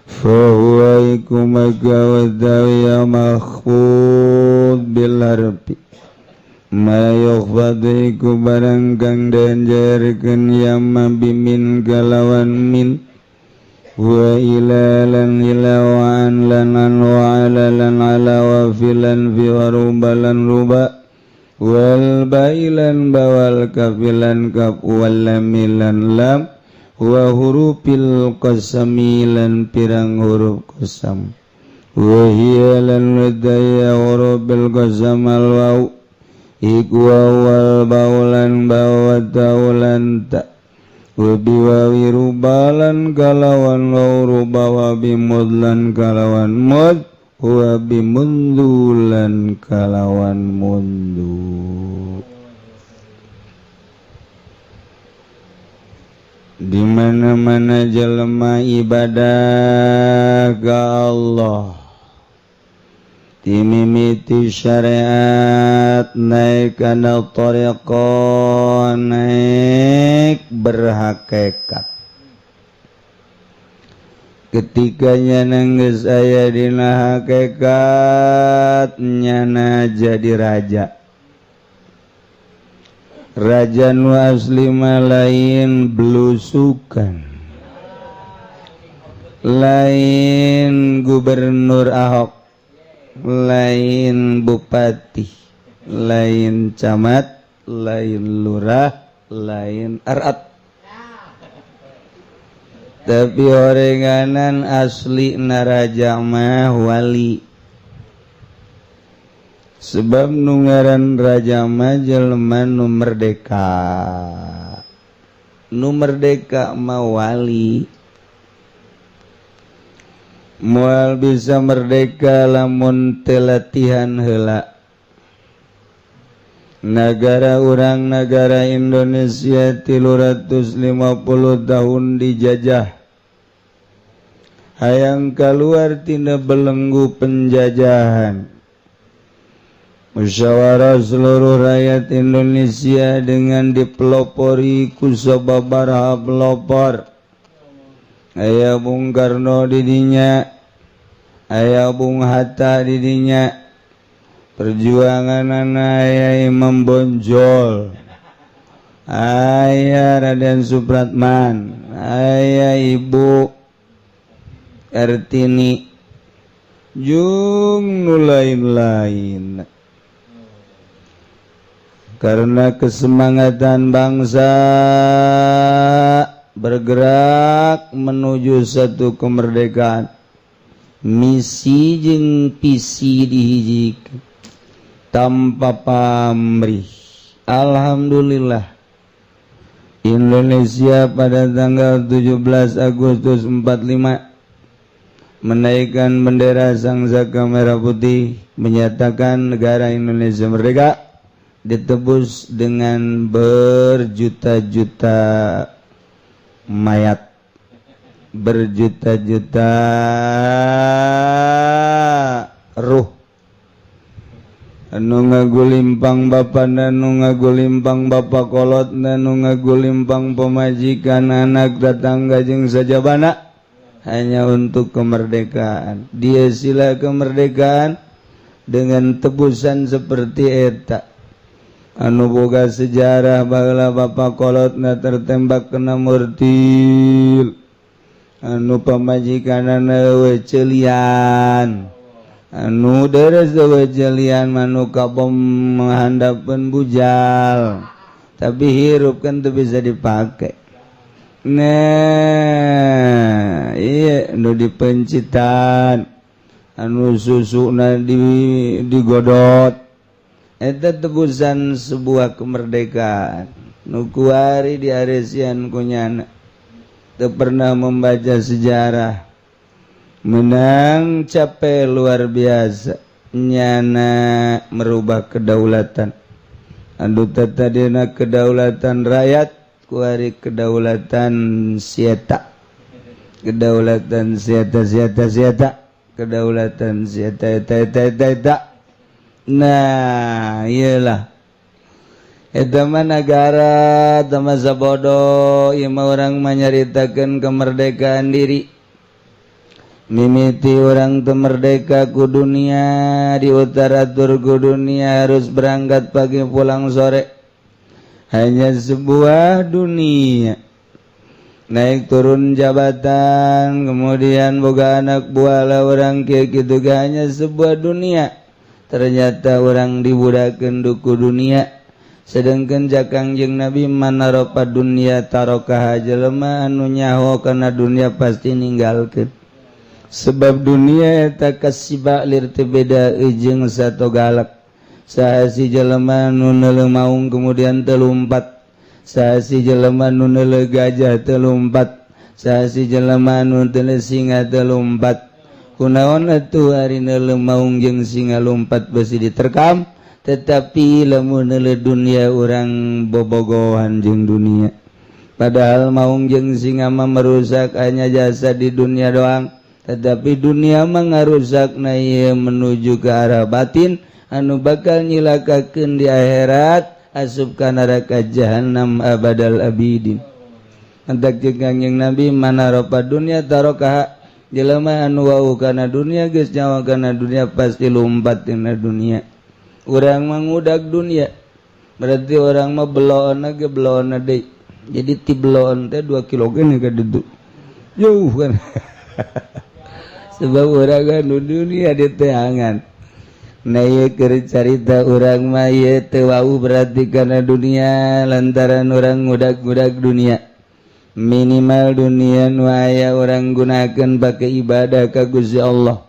fahuwa iku maka utawi makhfud bil harfi ma yukhfadu iku barang kang den jeerkeun yamma bimin kalawan min wa ilalan ilawan lanan wa alalan ala wa filan fi wa rubalan ruba wal bailan bawal kafilan kaf wal lamilan lam wa hurufil qasamilan pirang huruf qasam wa hiya lan wadaya hurufil qasam al waw iku wal baulan bawataulan ta wabiwawi rubalan kalawan waw rubawa bimudlan kalawan mud wabimundulan kalawan mundu di mana-mana jelema ibadah ka Allah timimiti syariat naik kana tariqah naik berhakikat ketikanya nanggeus aya dina hakikat nyana jadi raja nu asli lain belusukan lain gubernur Ahok lain bupati, lain camat, lain lurah, lain arat. Tapi orenganan asli naraja mah wali. Sebab nungaran raja mah jelema nu merdeka. Nu merdeka mah wali. Moal bisa merdeka lamun telatihan heula. Negara urang negara Indonesia 350 tahun dijajah. Hayang keluar tina belenggu penjajahan. Musyawarah seluruh rakyat Indonesia dengan dipelopori ku sababaraha pelopor. Aya Bung Karno didinya, aya Bung Hatta didinya, perjuangan aya Imam Bonjol, aya Raden Supratman, aya Ibu Ertini, jeung nu lain-lain. Karena kesemangatan bangsa bergerak menuju satu kemerdekaan, misi jeung visi dihijikeun tanpa pamrih. Alhamdulillah Indonesia pada tanggal 17 Agustus 45 menaikkan bendera Sang Saka Merah Putih, menyatakan negara Indonesia merdeka, ditebus dengan berjuta-juta mayat, berjuta-juta ruh anu ngagulimpang bapa anu ngagulimpang bapa kolot anu ngagulimpang pemajikan anak tetangga jeung sajabana hanya untuk kemerdekaan. Dia sila kemerdekaan dengan tebusan seperti eta. Anu boga sejarah baheula Bapak kolotna tertembak kena murtil. Anu pamajikanana we ceelian. Anu deres we ceelian manu kabom menghandapkeun bujal. Tapi hirup kan teu bisa dipake. Nah, iya anu dipencitan, anu susuna digodot, eta tebusan sebuah kemerdekaan. Nu kuari di aresian kunyana, teu pernah membaca sejarah, menang capek luar biasa, nyana merubah kedaulatan. Anu tadina kedaulatan rakyat. Kuari kedaulatan sieta, kedaulatan sieta, kedaulatan sieta. Nah, iyalah. Eta mah negara, eta mah sabodo, ieu mah urang manyaritakeun kemerdekaan diri. Mimiti orang teu merdeka ku dunia, diutar-atur ku dunia harus berangkat pagi pulang sore. Hanya sebuah dunia, naik turun jabatan, kemudian boga anak buah lah orang kayak gitu, hanya sebuah dunia. Ternyata orang dibudakeun duku dunia. Sedangkan Kangjeng Nabi manaropa dunia tarokah jelema anu nyaho kana dunia pasti ninggalkeun. Sebab dunia eta kasiba lir teu beda jeung satogalak. Sahasi jelema nu neuleuh maung kemudian telumpat, sahasi jelema nu neuleuh gajah telumpat, sahasi jelema nu neuleuh singa telumpat. Kunaon atuh ari neuleuh maung jeung singa lumpat besi diterkam, tetapi lamun neuleuh dunia urang bobogohan jeung dunia. Padahal maung jeung singa mah merusak hanya jasa di dunia doang, tetapi dunia mah ngarusakna ieu menuju ke arah batin. Anu bakal nyilakakeun di akhirat asup ka neraka jahanam abadal abidin. Antak jeung Kangjeng Nabi manaropa dunia tarokah, jelema anu wau kana dunia geus nyawa kana dunia pasti lumpat tina dunia. Urang mah ngudag dunia, berarti orang mah beloonna ge beloonna deui. Jadi ti beloon teh 2 kilo geuning ka ditu. Jauh kan. Sebab urang anu dunia diteangan. Nah ieu keur carita urang mah ieu teu wau berarti kana dunia lantaran urang ngudag-ngudag dunia. Minimal dunia nu aya urang gunakeun bake ibadah ka Gusti Allah.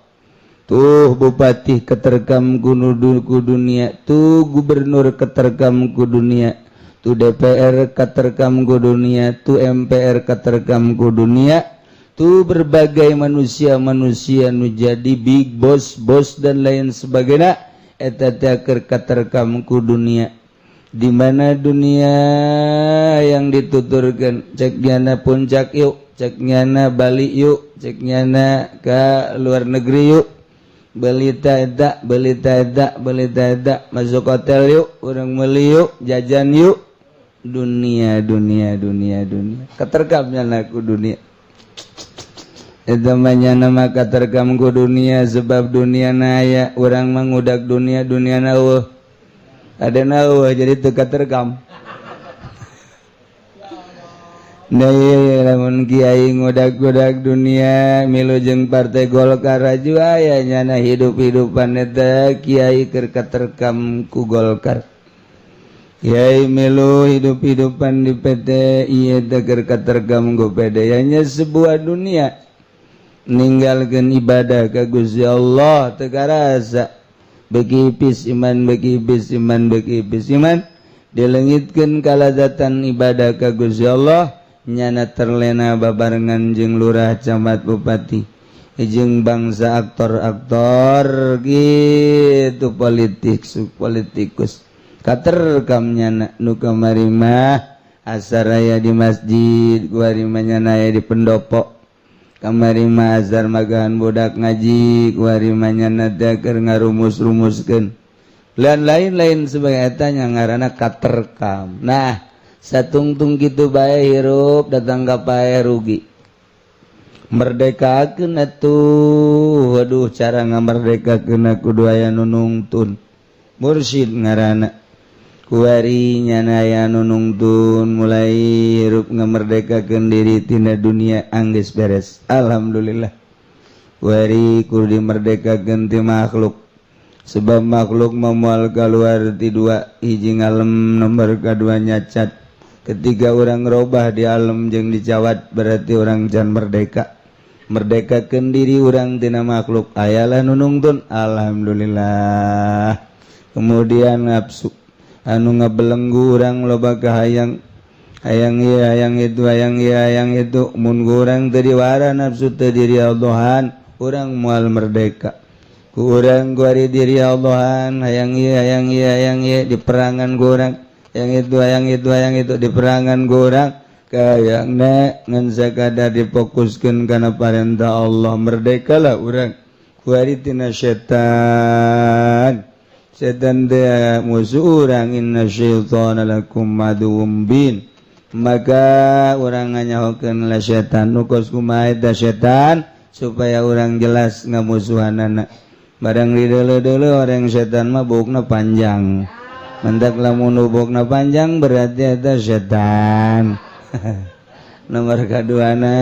Tuh bupati keterkam ku dunia, tuh gubernur keterkam ku dunia, tuh DPR keterkam ku dunia, tuh MPR keterkam ku dunia. Tuh berbagai manusia-manusia nu jadi big boss dan lain sebagainya eta teh keur katerekam ku dunia. Di mana dunia yang dituturkan cek nyana puncak yuk, cek nyana Bali yuk, cek nyana ke luar negeri yuk, belita eta masuk hotel yuk, urang meuli yuk, jajan yuk. Dunia katerekam nyana ku dunia. Eta nama katerekam ku dunia sebab dunia aya urang mangudag dunia na eueuh. Adana eueuh jadi teu katerekam. Da ieu lamun kiai ngudag-ngudag dunia milu jeung partai Golkar aju aya nyana hidup-hidupan eta kiai keur katerekam ku Golkar. Kiai milu hidup-hidupan di PT ieu teh keur katerekam ku PD. Hanya sebuah dunia. Ninggalkeun ibadah ka Gusti Allah teu karasa beki ipis iman dilengitkeun kalazatan ibadah ka Gusti Allah nyana terlena babarengan jeung lurah camat bupati jeung bangsa aktor-aktor gitu politikus katerekam nyana nu kamari mah asaraya di masjid kuari nyana aya di pendopo kamari mah azhar magahan budak ngaji kuari manyana teh keur ngarumus-rumuskeun lain-lain sebagai eta nya ngaranna katerekam. Nah satungtung kitu bae hirup datang ka pae rugi merdekakeun atuh. Waduh cara ngamerdekakeun kudu aya nu nungtun. Mursyid ngaranna. Kuari nyana aya nu nungtun mulai hirup ngamerdekakeun diri tina dunia anggeus beres. Alhamdulillah. Kuari kudu dimerdekakeun ti makhluk. Sebab makhluk memual keluar ti dua, hiji ngalem nomor kadua nyacat. Ketika orang robah di alam jeung dicawat berarti orang can merdeka. Merdekakeun diri orang tina makhluk. Ayalah nu nungtun. Alhamdulillah. Kemudian nafsu anu ngabelenggu urang loba kahayang. Hayang ieu hayang itu hayang ieu hayang itu. Mun urang teu diwara nafsu teu diri Allahan, urang moal merdeka. Ku urang kuari diri Allahan, hayang ieu hayang ieu hayang ieu di perangan ku urang. Yang itu hayang itu hayang itu di perangan ku urang. Kayangna ngan sakadar difokuskeun kana parentah Allah, merdekalah urang. Kuari tina setan. Setan teh musuh urang, inna syaitana lakum aduwwum bin. Maka urang nganyahokeun la setan nukos kumaha eta setan supaya urang jelas ngamusuhanana. Barang dideuleu-deuleu orang setan mah bukna panjang. Mendak lamun bukna panjang berarti eta setan. Nomor kaduana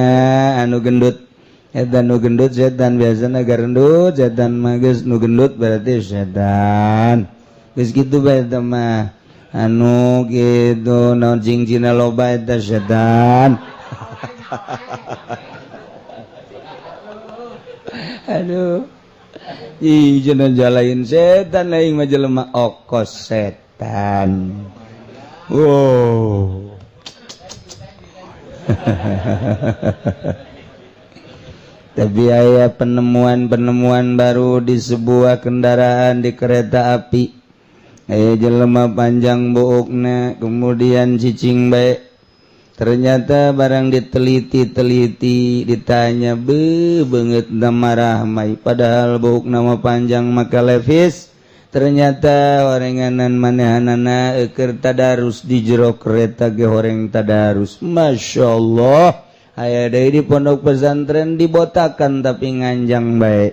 anu gendut. Eta nu gendut setan biasana garendut, setan mah geus nu gendut berarti setan. Geus kitu bae eta mah. Anu kitu naon cingcina loba eta setan. Aduh. Ih cenah jalain setan aing mah jelema okos setan. Wow. Tapi aya penemuan-penemuan baru di sebuah kendaraan di kereta api. Aya jelema panjang buukna, kemudian cicing bae. Ternyata barang diteliti-teliti, ditanya beungeut marah mai. Padahal buukna mah panjang maka levis. Ternyata orenganan manehanana keur tadarus di jero kereta ge horeng tadarus. Masyaallah. Aya deui di pondok pesantren dibotakan tapi nganjang baik.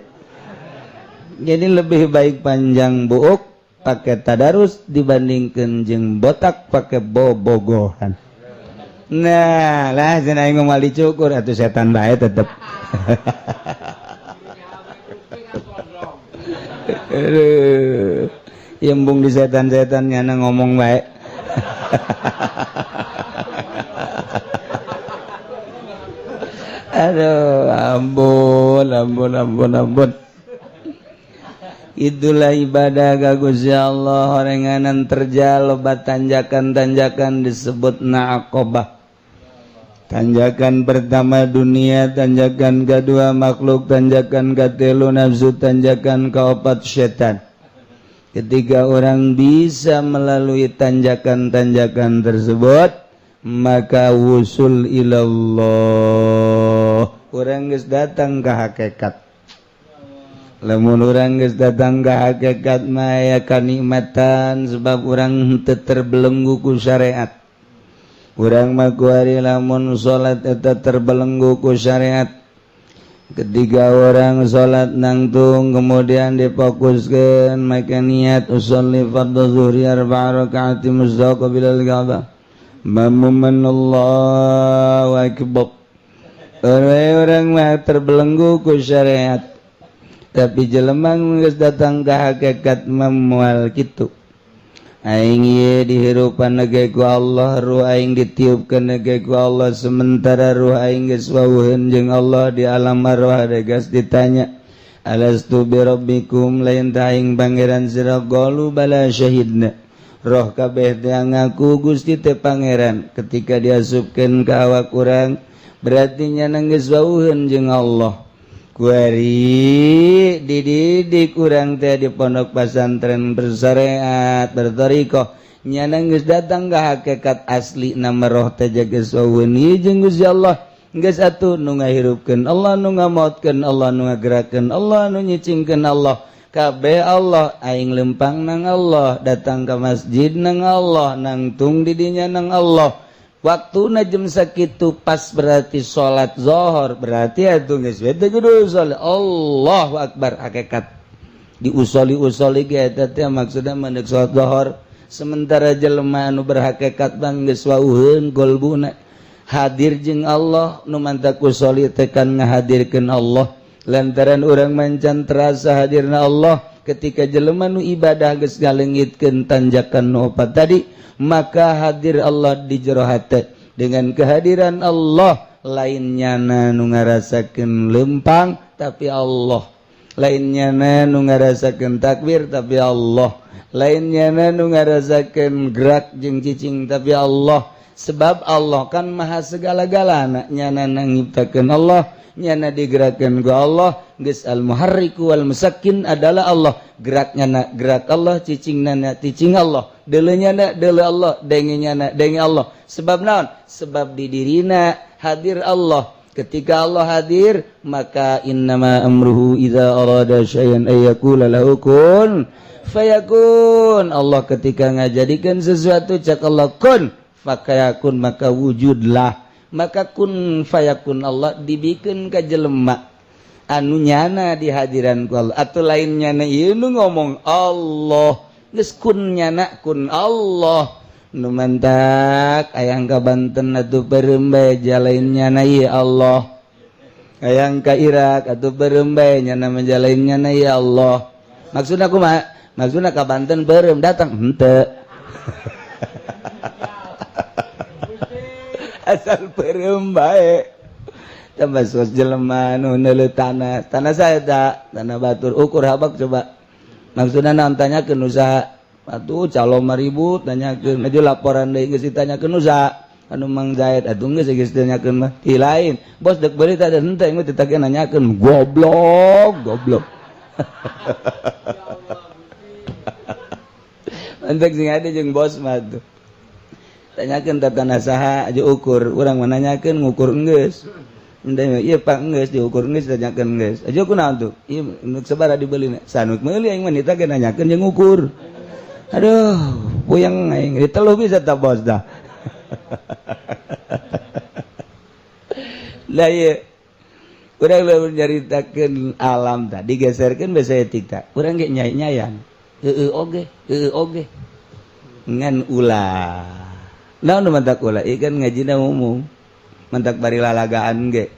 Jadi lebih baik panjang buuk pakai tadarus dibandingkeun jeung botak pakai bobogohan. Nah, lah cenah aing moal dicukur atuh setan bae tetep. Yembung di setan-setan nyana ngomong bae. Aduh, ampun. Itulah ibadah ka Gusti Allah, horenganan terjal loba tanjakan-tanjakan disebut aqabah. Tanjakan pertama dunia, tanjakan kedua makhluk, tanjakan ketilu nafsu, tanjakan keempat setan. Ketika orang bisa melalui tanjakan-tanjakan tersebut, maka wusul ilallah, urang geus datang ka hakikat. Lamun urang geus datang ka hakikat mah aya kanikmatan sebab urang teu terbelenggu ku syariat. Urang mah kuari lamun salat eta terbelenggu ku syariat. Ketika orang salat nangtung kemudian difokuskeun make niat usolli fardhu zuhri 4 rakaat mustaqbilal Ka'bah. Allahu akbar. Orang mah terbelenggu ku syariat. Tapi jelema geus datang ka hakikat moal kitu. Aing ieu dihirupan nage ku Allah, ruh aing ditiupkeun nage ku Allah, sementara ruh aing geus wawuheun jeung Allah di alam arwah geus ditanya, alastu bi rabbikum, lain ta aing pangeran sira? Qalu bala syahidna. Roh kabeh teh ngaku Gusti teh pangeran. Ketika diasupkeun ka awak urang berarti nyana geus wawuheun jeung Allah. Kuari dididik urang teh di pondok pesantren bersyariat berthariqah nyana geus datang ka hakikat asli nama roh teh geus wawuheun jeung Gusti Allah. Geus atuh nu ngahirupkeun Allah, nu ngamaotkeun Allah, nu ngagerakeun Allah, nu nyicingkeun Allah. Kabeh Allah, aing lempang nang Allah, datang ke masjid nang Allah, nangtung di dinya nang Allah. waktu najem sakitu pas berarti salat zuhur berarti atuh geus beda kudu salat Allahu akbar hakikat diusoli-usoli ge eta teh maksudna mendeuk salat zuhur sementara jelema anu berhakikat bang geus wauheun golbuna hadir jeung Allah nu mantak usoli tekan ngahadirkeun Allah lantaran urang mancan terasa hadirna Allah ketika jelema nu ibadah geus ngaleungitkeun tanjakan nu opat tadi maka hadir Allah di jero hate dengan kehadiran Allah lainnya nu ngarasakeun lempang tapi Allah lainnya nu ngarasakeun takbir tapi Allah lainnya nu ngarasakeun gerak jeung cicing tapi Allah sebab Allah kan maha segala-galana nyana ngiptakeun Allah nyana digerakkeun ku Allah geus al-muharriku wal musakkin adalah Allah geraknya na gerak Allah cicingna na cicing Allah deuleunya na deuleu Allah dengenya na denge Allah sebab naon sebab di dirina hadir Allah ketika Allah hadir maka innama amruhu idza arada syai'an ayyaqula lahu kun fayakun Allah ketika ngajadikeun sesuatu cak Allah kun fakayakun maka wujudlah maka kun fayakun Allah dibikeun ka jelema anu nyana di hadiran ku Allah atuh lain nyana ieu nu ngomong Allah geus kun nyana kun Allah nu mantak hayang ka Banten atuh beureum bae jalain nyana ieu Allah hayang ka Irak atuh beureum bae nyana menjalain nyana ieu Allah maksudna kumaha maksudna ka Banten beureum datang henteu asal beureum bae tambah sos jelema nu neuleuh tanah saya tak tanah batur ukur habak coba maksudna naon tanyakeun usaha atuh calon maribut tanyakeun aju laporan deui geus ditanyakeun usaha anu Mang Zaid atuh geus ditanyakeun mah ti lain bos deuk beuri teh henteu engko ditagih nanyakeun goblok entek sing ade jeung bos mah tuh tanyakeun tanah saha aja ukur urang mah nanyakeun ngukur geus endai ieu Pak geus diukur geus tanyakeun geus aja kunaon tuh ieu nu sabaraha dibeulina sanuk meuli aing mah nita ge nanyakeun jeung ngukur aduh puyeng aing diteuluh bisa tah bos dah lah ieu urang lamun nyaritakeun alam tah digeserkeun basa etik tah urang ge nyai-nyayan heueuh oge ngan ulah naon nu mantak ulah ieu kan ngajina umum mantak bari lalagaan ge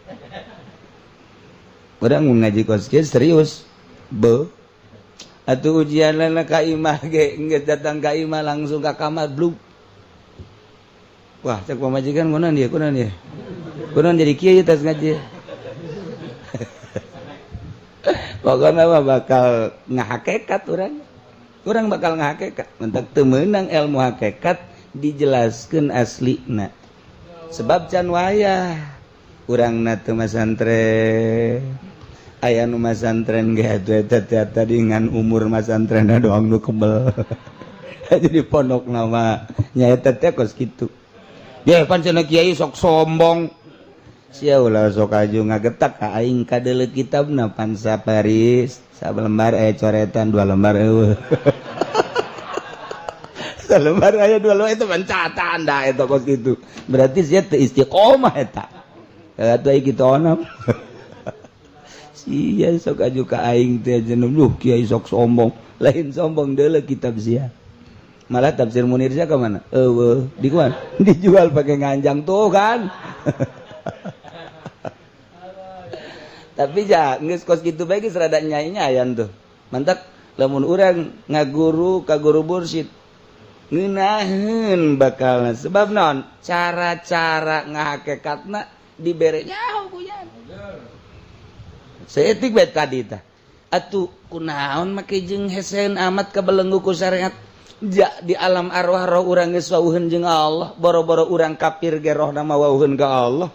urang mun ngaji kos ge serius be atuh ujianna ka imah ge geus datang ka imah langsung ka kamar bluk wah cek pamajikan kunaon dia kunaon jadi kieu tas ngaji pokona mah bakal ngahakekat urang bakal ngahakekat mentak teu meunang ilmu hakikat dijelaskeun aslina sebab can wayah urangna teu masantren aya nu masantren ge atuh eta tadi ngan umur masantrenna doang nu kebel jadi pondok nama nyaeta teh kos kitu ye pancen kiai sok sombong sia ulah sok aju ngagetak ka aing kadeuleu kitabna Pansa Paris salembar aya coretan 2 lembar eueuh salembar aya 2 lembar itu mencatan dah eta kos kitu berarti sia teu istiqomah eta atuh ai kitu onam sia sok aju ka aing teh jeneng duh kiai sok sombong lain sombong deuleu kitab sia malah tafsir Munir sia ka mana eueuh dikuan dijual pakai nganjang tuh kan tapi ja geus kos kitu bae geus rada nyai-nyayan tuh mantak lamun urang ngaguru ka guru mursyid ngeunaheun bakalna sebab naon cara-cara ngahakekatna dibere nyaho kuyan saeutik bae tadi tah atuh kunaon make jeung heseen amat kabelenggu ku syariat ja di alam arwah roh urang geus wauheun jeung Allah boro-boro urang kafir ge rohna mah wauheun ka Allah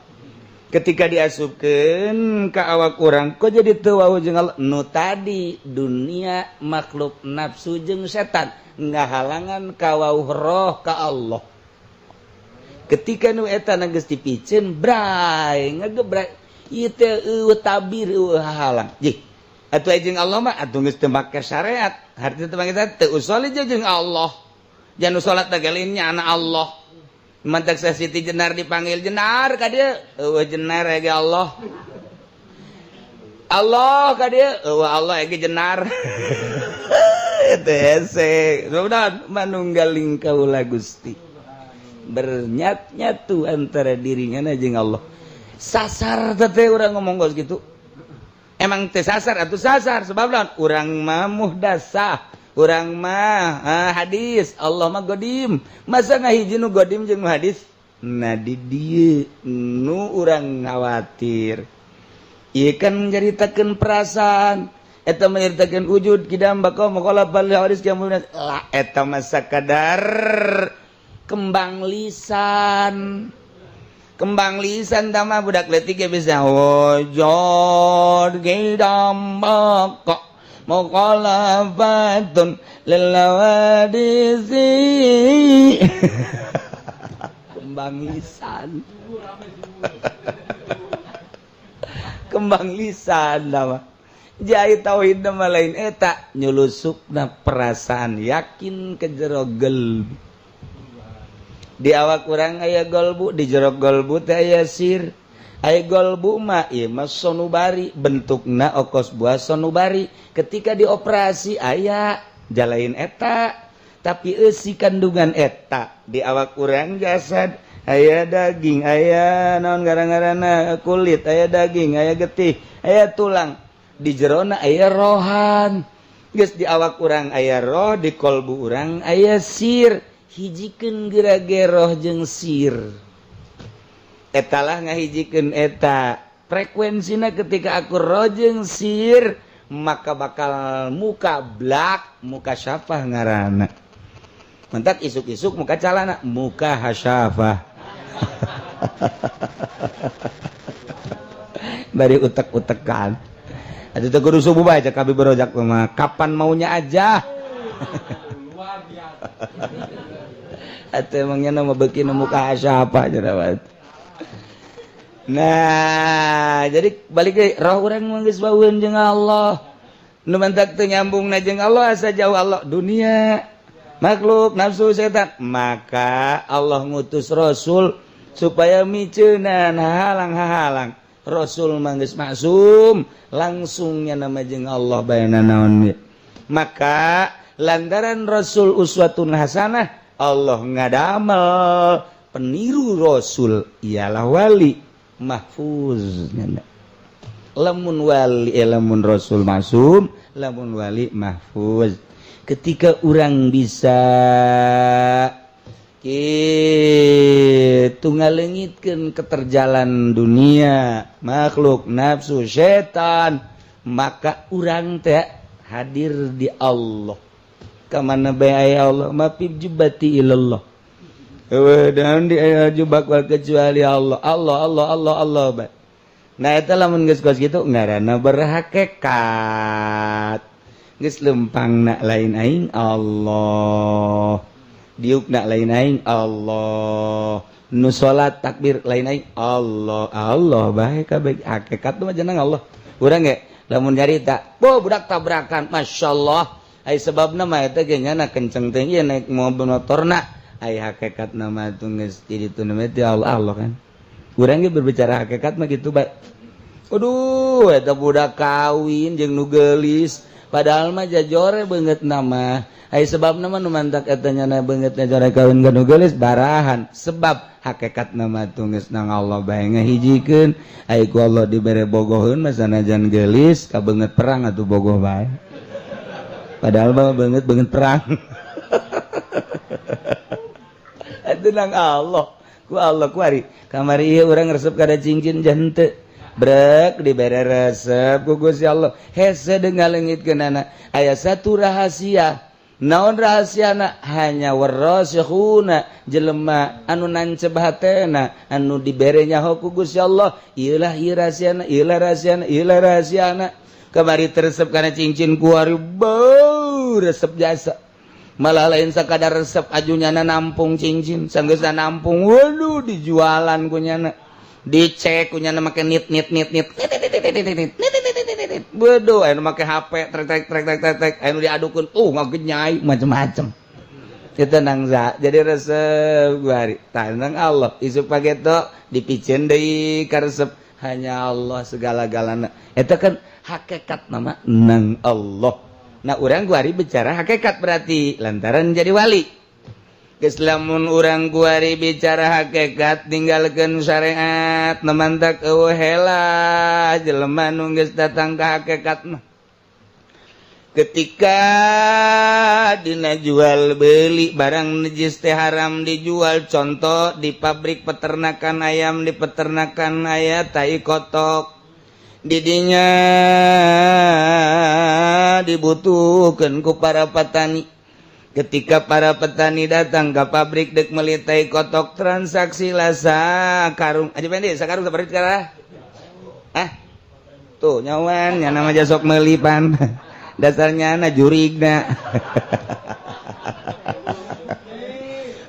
ketika diasupkeun ka awak urang kok jadi teu wauh jeung Allah nu tadi dunia makhluk nafsu jeung setan ngahalangan ka wauh roh ka Allah ketika nu eta geus dipiceun bray ngagebray ieu teh eueuh tabir eueuh halang jih atuh jeung Allah mah atuh geus teu make syariat harti teu make teu usoli jeung Allah jangan salat teh lainnya anak Allah mantak sa Siti Jenar dipanggil Jenar ka dia Jenar ya Allah ka dia Allah ya Jenar itu hese sudah manunggaling kaula Gusti bernyat-nyatu antara dirinya jeung Allah sasar teh urang ngomong gos gitu emang teh sasar atuh sasar sebab naon urang mah muhdasah urang mah hadis Allah mah godim masa ngahiji nu godim jeung nu hadis nah di dieu nu urang khawatir ieu kan menceritakeun perasaan eta menceritakeun wujud kidam baqau maqala bal hadis kiamun eta mah sakadar kembang lisan tama budak leutik ge bisa wujud kidam baqau muqalafatun lillawadisi kembang lisan nama jai tauhid nama lain eta nyulusukna perasaan yakin ke jero gelbu di awak urang aya golbu di jero golbu teh aya sir aya golbu mah ieu mah sonubari bentukna okos buah sonubari ketika dioperasi aya jalain eta tapi eusi kandungan eta di awak urang jasad aya daging aya naon garang-garana kulit aya daging aya getih aya tulang di jerona aya rohan geus di awak urang aya roh di kolbu urang aya sir hijikeun gerage roh jeung sir eta lah ngahijikeun eta frekuensina ketika aku roh jeung sir maka bakal muka blak muka syafah ngaranna mentak isuk-isuk muka calana muka hasyafah bari utek-utekan atuh teh kudu subuh bae cek kabeh berojak mah kapan maunya aja luar biasa atuh emangnya mah beuki nu muka hasyafah jerawat. Nah, jadi balik deui roh urang mah geus baueun jeung Allah. Nu mantak teu nyambungna jeung Allah asa jauh Allah dunia, makhluk, nafsu, setan. Maka Allah ngutus Rasul supaya miceunan halang-halang. Rasul mah geus maksum, langsungnya nama jeung Allah baena naon. Maka lantaran Rasul uswatun hasanah, Allah ngadamel peniru Rasul ialah wali mahfuz lamun wali lamun rasul masum lamun wali mahfuz ketika orang bisa kitu ngalengitkeun keterjalan dunia makhluk nafsu setan maka urang teh hadir di Allah kamana bae aya Allah mapib jubati ilallah dan di jubak wal kecuali Allah ba. Nah eta lamun geus kos kitu ngaranna berhakikat. Geus lempangna lain aing Allah. Diukna lain aing Allah. Nu salat takbir lain aing Allah bae kabeh hakikat mah jeneng Allah. Urang ge lamun nyarita, "Bo budak tabrakan, masyaallah." Ai sebabna mah eta ge nyana kenceng teh ieu naik mobil motorna. Ai hakikat nama tungges jadi tu nama itu Allah kan. Urang ge berbicara hakikat mah gitu bae. Aduh, eta budak kawin jeung nu geulis, padahal mah jajore beungeut nama. Ai sebab nama nu mantak eta nyana beungeut jajore kawin ka nu geulis barahan. Sebab hakikat nama tungges nang Allah bae ngahijikeun. Ai ku Allah dibere bogoheun mah sanajan geulis ka beungeut perang atuh bogoh bae. Padahal mah beungeut perang. Itu nang Allah ku ari kamari ieu urang resep kada cincin jante brek dibere resep ku Gusti Allah hese dengalengitkeunana aya satu rahasia naon rahasiana hanya warasikhuna jelema anu nancep hatena anu dibere nyaho ku Gusti Allah ieu rahasiana kamari teresep kana cincin ku ari bau resep jasa malah lain sakadar resep ajunyana nampung cincin sanggeusna nampung waduh dijualan kunyana dicek kunyana make nit waduh anu make HP trek anu diadukeun ngagenyai macem-macem tenang za jadi resep guari tenang Allah isu pageto dipicen deui ka resep hanya Allah segala-galana eta kan hakikat nama nang Allah. Nah urang guari bicara hakikat berarti lantaran jadi wali. Geus lamun urang guari bicara hakikat tinggalkeun syariat namantak eueuh heula jelema nu geus datang ka hakikat mah. Ketika dina jual beli barang najis teh haram dijual, contoh di pabrik peternakan ayam, di peternakan aya tai kotok, didinya dibutuhkeun ku para petani. Ketika para petani datang ke pabrik dek meuli tai kotok, transaksi lah sakarung aja pendek sakarung sabarit kara tuh nyawan nya nama jasok meuli pan dasarnya na jurigna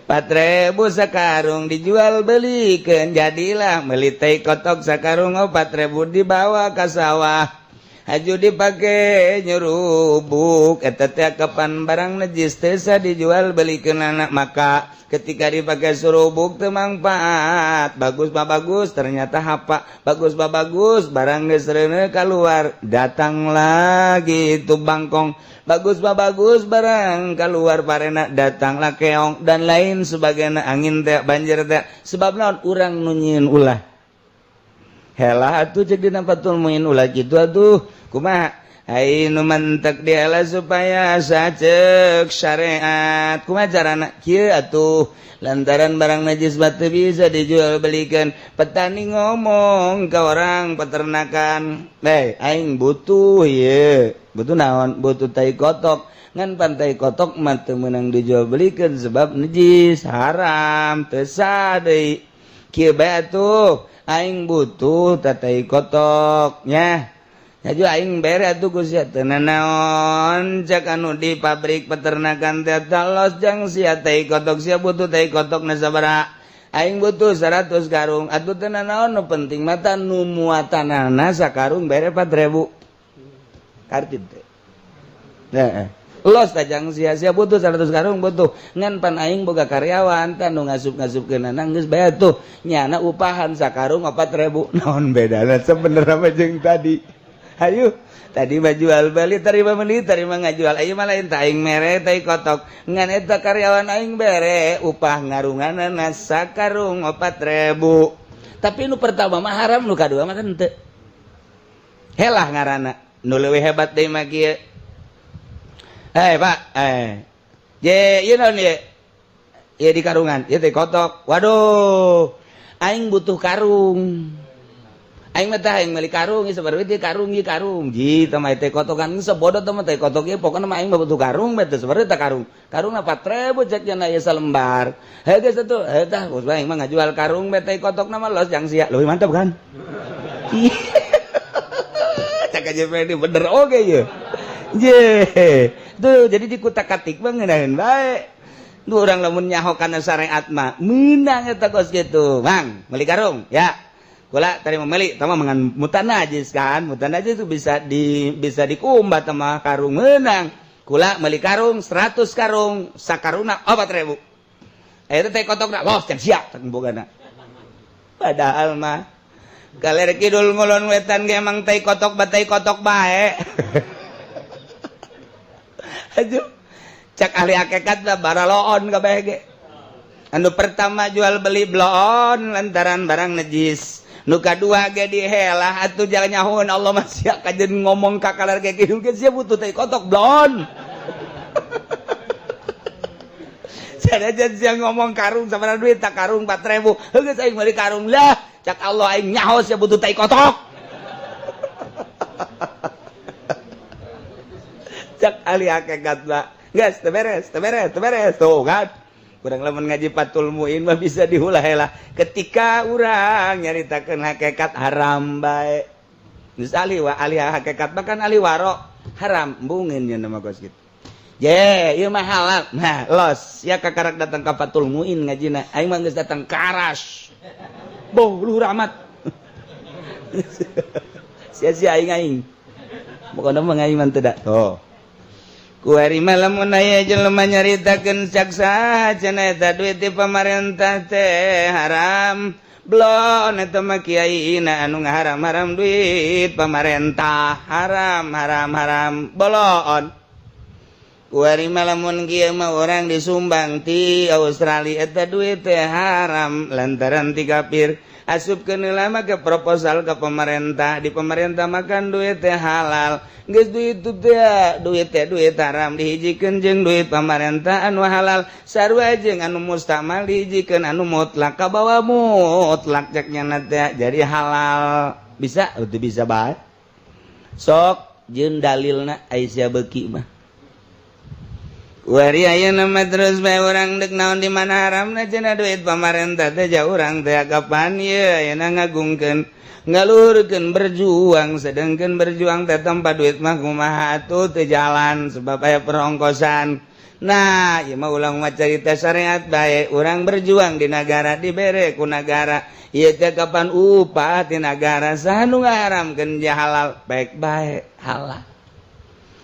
4.000 sakarung dijual belikan jadilah meuli teh kotok sakarung 4.000 dibawa ke sawah aju dipake nyerubuk eta teh kapan barang najis teh dijual belikeun anak maka ketika dipakai surubuk teu mangfaat bagus mah bagus ternyata hapa bagus mah bagus barang geus reuneu keluar datang lagi itu bangkong bagus mah bagus barang keluar parena datanglah keong dan lain sebagainya angin teh banjir teh sebab naon urang nu nyieun ulah helah atuh cek dina Fathul Muin ulah kitu atuh kumaha ai nu mantek diela supaya sacek syariat kumaha carana kieu atuh lantaran barang najis teu bisa dijual belikan petani ngomong ka orang peternakan aing butuh ieu butuh naon butuh tai kotok ngan pantai kotok mah teu meunang dijual belikan sebab najis haram teu sah deui kieu bae atuh aing butuh tai kotok nya aju aing bere atuh ku sia teu naon cak anu di pabrik peternakan teh talos jang sia tai kotok sia butuh tai kotok na sabaraha aing butuh 100 karung atuh teu naon nu penting mah ta nu muatanana sakarung bere 4.000 kartid teh los tajang sia-sia butuh 100 karung butuh ngan pan aing boga karyawan ta nu ngasup-ngasupkeun nang geus bae tuh nyana upahan sakarung 4.000 naon bedana sebenarnya mah jeung tadi ayo tadi mah jual beli terima ngajual ayo mah lain tah aing mere tai kotok ngan eta karyawan aing bere upah ngarunganana sakarung 4.000 tapi nu pertama mah haram nu kadua mah teu helah ngaranna nu leuwih hebat deui mah kieu Pak, ieu naon ye? Ieu di karungan, ieu teh kotok. Waduh, aing butuh karung. Aing mah teh aing meuli karung, ieu sabaraha teh karung ieu karung. Ji teh mah teh kotokan sebodoh teh mah teh kotok ieu pokona mah aing mah butuh karung teh sabaraha teh karung. Karungna 4.000 cek cenah ieu salembar. Heuh geus atuh, heuh tah bos aing mah ngajual karung teh kotokna mah los jang sia. Leuwih mantap kan? Cak aja bener oge ieu. Je, tuh jadi dikutak-katik bangeun bae. Duh urang lamun nyaho kana syariat mah meunang eta kos kitu. Mang, meuli karung, ya. Kula tadi meuli tah mah mangan mutan najis kan. Mutan najis itu bisa dikumbat mah karung meunang. Kula meuli karung 100 karung, sakarungna 4.000. Eta teh kotokna los can sia teh bogana. Padahal mah kaler kidul ngulon wetan ge emang teh kotok bae. Aduh, cak ahli hakikat lah baraloon kabeh ge. Anu pertama jual beli bloon lantaran barang najis. Nu kadua ge dihelah atuh jangan nyahoon Allah mah sia kajen ngomong ka kalar ge kieu ge sia butuh teh kotok bloon. Sadajan sia ngomong karung sabaraha duit tak karung 4.000. Heuh geus aing meuli karung lah cak Allah aing nyaho sia butuh teh kotok. Cak ahli hakikat mah geus teu beres tuh kan urang lamun ngaji Fathul Muin mah bisa diulah heula ketika urang nyaritakeun hakikat haram bae geus ahli hakikat mah kan ahli waro haram bungeun nya nama kos kitu je ieu mah halal nah los ya kakarak datang ka Fathul Muin ngajina aing mah geus datang ka Arash boh luhur amat sia-sia aing pokona mah aing mah teu da tuh kuari malamun aya jelema nyaritakeun caksa cenah eta duit ti pamarentah teh haram blon eta mah kiaina anu ngaharam-haram duit pamarentah haram bolon kuari malamun kieu mah urang disumbang ti Australia eta duit teh haram lantaran ti kafir asupkeun lama ke proposal ke pemerintah di pemerintah makan duit teh halal geus duit teh duit haram dihijikeun jeung duit pemerintah anu halal sarua jeung anu mustamal dihijikeun anu mutlak kabawa mutlak cek nyana teh jadi halal bisa atau bisa bae sok jeung dalilna Aisyah beuki mah wari ayeuna mah terus bae urang deuk naon di mana haramna cenah duit pamarentah teh ja urang teh kapan ieu ayeuna ngagungkeun ngaluhurkeun berjuang sedengkeun berjuang teh tanpa duit mah kumaha atuh teu jalan sebab aya perongkosan. Nah ieu mah ulang mah carita syariat bae urang berjuang di negara dibere ku negara ieu teh kapan upah ti negara saha nu ngaharamkeun ja halal baik-baik halal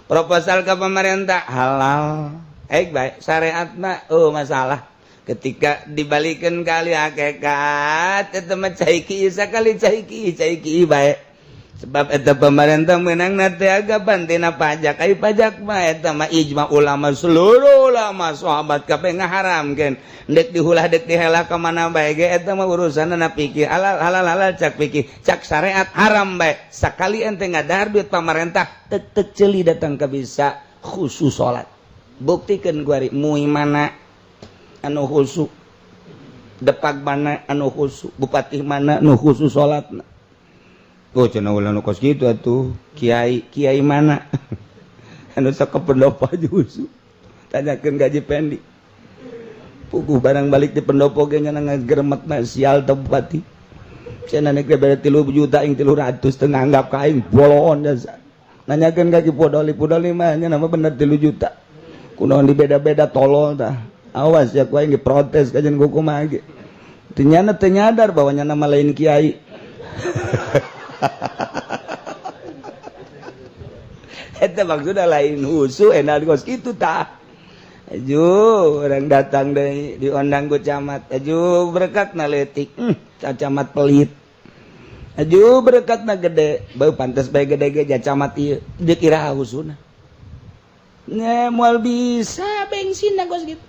proposal ke pemerintah halal baik syariat mah masalah ketika dibalikeun kali hakikat eta mah cai kieu sakali cai kieu bae sebab eta pemerintah meunangna teh agapan tina pajak ai pajak mah eta mah ijma ulama seluruh ulama sahabat kabeh ngaharamkeun deuk diulah deuk dihela ka mana bae ge eta mah urusanna pikir halal cak pikir cak syariat haram bae sakali ente ngadahar duit pemerintah tek ceuli datang ka bisa khusus salat buktikeun kuari mui mana anu khusus depag mana anu khusus bupati mana anu khusus salatna oh cenah ulah nu kos kitu atuh kiai mana anu sok pendopo khusus tanyakeun gaji pendi puguh barang balik di pendopo ge nya ngageremetna sial teh bupati cenah nek bere 3 juta ing 300 teu nganggap ka aing bolon jasa nanyakeun gaji pudoli mah nya nama bener 3 juta kunaon dibeda-beda tolol tah awas ya ku aing protes ka jeung kumaha ge teu nyadar bahwa nya nama lain kiai eta maksudna lain husu enak kos kitu tah aju orang datang dari diundang ku camat aju berkatna leutik camat pelit aju berkatna gede beu pantes bae gede ge camat ieu dikira husuna nya moal bisa bensin kos gitu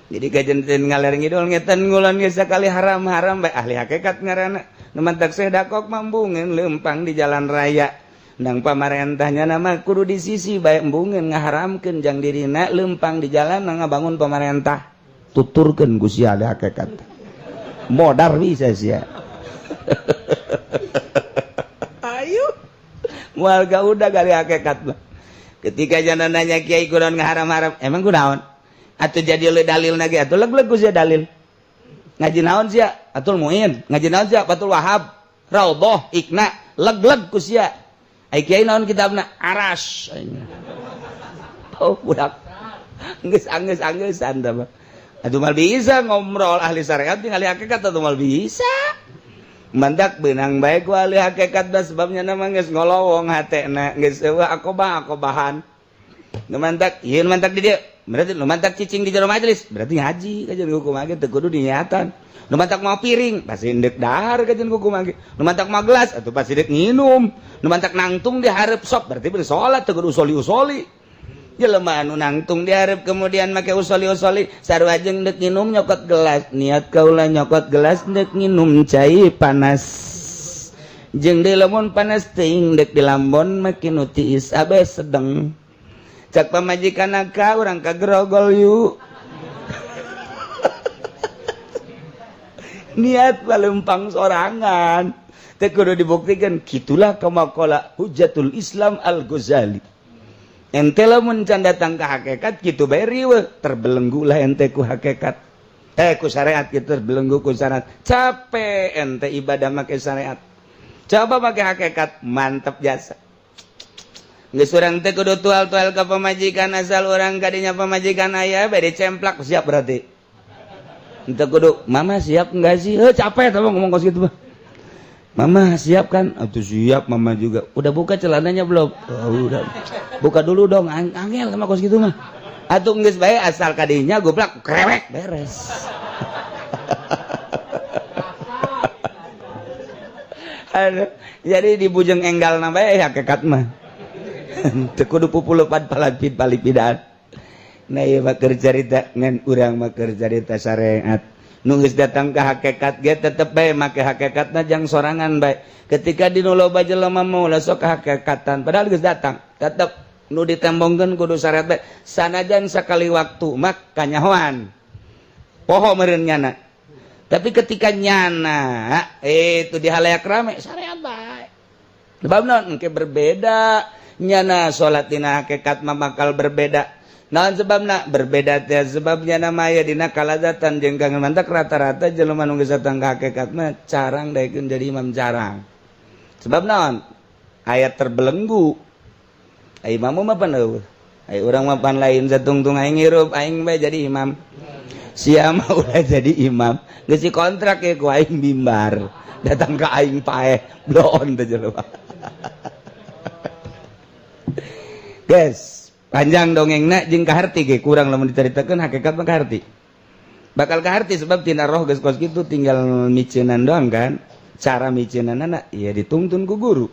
jadi kajenteun ngaler ngidul ngeten ngulon ge sakali haram-haram bae ahli hakikat ngaranna nu mantak sedakok mambungeun leumpang di jalan raya ndang pamarentahnya nama kudu di sisi bae embungeun ngaharamkeun jang dirina leumpang di jalan ngabangun pamarentah tuturkeun ku sia ahli hakikat modar bisa sia ayo moal gaudah gali hakikat mah ketika jana nanya kiai kunaon ngaharam-haram emang kunaon atuh jadi dalil lagi atuh leg-leg ku sia dalil ngaji naon sia atul muin ngaji naon sia Fathul Wahab Raudhah Iqna leg-leg ku sia ai kiai naon kitabna Aras oh budak geus anggeus-anggeusan tah mah atuh mal bisa ngomrol ahli syariat jeung ahli hakikat atuh mal bisa mandak beunang bae ku ahli hakikat da sebabnya nama geus ngolowong hatena geus eueuh akobahan nu mantak ieu nu mantak di dieu berarti nu mantak cicing di jero majelis berarti ngaji ka jeung hukum age teu kudu niatan nu mantak mau piring pasti endek dahar ka jeung hukum age nu mantak mau gelas atuh pasti deuk nginum nu mantak nangtung di hareup sop berarti bener salat teu kudu usoli jelema anu nangtung di hareup kemudian make usoli sarua jeung deuk nginum nyokot gelas niat kaula nyokot gelas deuk nginum cai panas jeung deui lamun panas teuing deuk di lambon make nu tiis abe sedeng cak pamajikan ka urang kagerogol yuk niat palempang sorangan teh kudu dibuktikan kitulah kama qala Hujjatul Islam Al-Ghazali ente lamun can datang ka hakikat kitu bae riweuh terbelenggu lah ente ku hakikat ku syariat kitu terbelenggu ku syariat capek ente ibadah make syariat coba make hakikat mantep jasa geus urang teh kudu tual-tual ka pamajikan asal urang kadinya pamajikan aya bae dicemplak siap berarti henteu kudu mama siap enggak sih capek tah ngomong kos kitu mah Mama siap kan? Atuh siap mama juga. Udah buka celananya belum? Oh, udah. Buka dulu dong. Angel sama kos gitu mah. Atuh geus bae asal kadinya goblok krewek beres. Aduh, jadi di bujeng enggal na bae hakikat mah. Teu kudu pupuleupan palipidaan. Nah ieu mah keur carita ngan urang mah keur carita syariat. Nu geus datang ka hakikat ge tetep bae make hakikatna jang sorangan bae. Ketika dinu loba jelema maulah sok ka hakikatan padahal geus datang, tetep nu ditembongkeun kudu syariat bae. Sanajan sakali waktu mah kanyahoan. Poho meureun nyana. Tapi ketika nyana itu di halayak rame syariat bae. Sebab naon engke berbeda nyana salat dina hakikat mah bakal berbeda. Naon sebabna berbeda teh sebabnya nama aya dina kalazatan jeung kang mantak rata-rata jelema nu geus datang ka hakikat mah carang daekeun jadi imam jarang. Sebab naon? Aya terbelenggu. Ai imam mah pan eueuh. Ai urang mah pan lain satungtung aing hirup aing bae jadi imam. Sia mah udah jadi imam, geus dikontrak ya ku aing bimbar. Datang ka aing paeh, bloon teh jelema. Guys, panjang dongengna jeung kaharti ge kurang lamun dicaritakeun hakikat mah kaharti. Bakal kaharti sebab tina roh geus kos kitu tinggal miceunan doang kan. Cara miceunanna ya dituntun ku guru.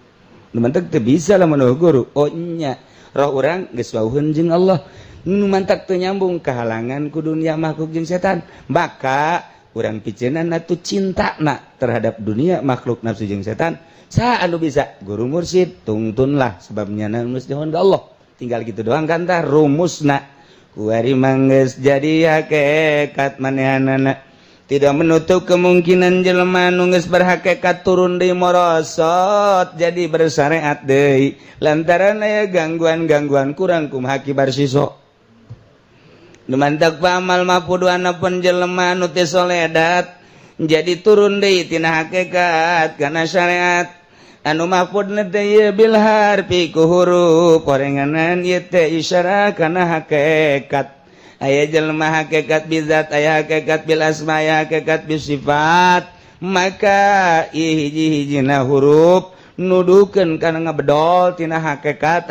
Nu mantep teu bisa lamun guru. Oh nya, roh urang geus wauheun jeung Allah. Nu mantak teu nyambung kehalangan ku dunia makhluk jeung setan. Maka urang piceunana tu cintana terhadap dunia makhluk nafsu jeung setan. Saha anu bisa? Guru mursyid tungtunlah sebab nyana geus dihon ka Allah. Tinggal gitu doang kan tah rumusna. Kuari manggeus jadi hakikat manehanana. Tidak menutup kemungkinan jelema nu geus berhakikat turun deui morosot jadi bersyariat deui. Lantaran aya gangguan-gangguan kurang kumaha kibar siso. Nu mantak pamal mapuduana pun jelema nu teu soledat jadi turun deui tina hakikat kana syariat. Anu mahfudna teh ieu bil harfi ku huruf korenganan ieu teh isyarah kana hakikat. Aya jelema hakikat bizat, aya hakikat bil asma, aya hakikat bis sifat. Maka hiji-hijina huruf nuduhkeun kana ngabedol tina hakikat.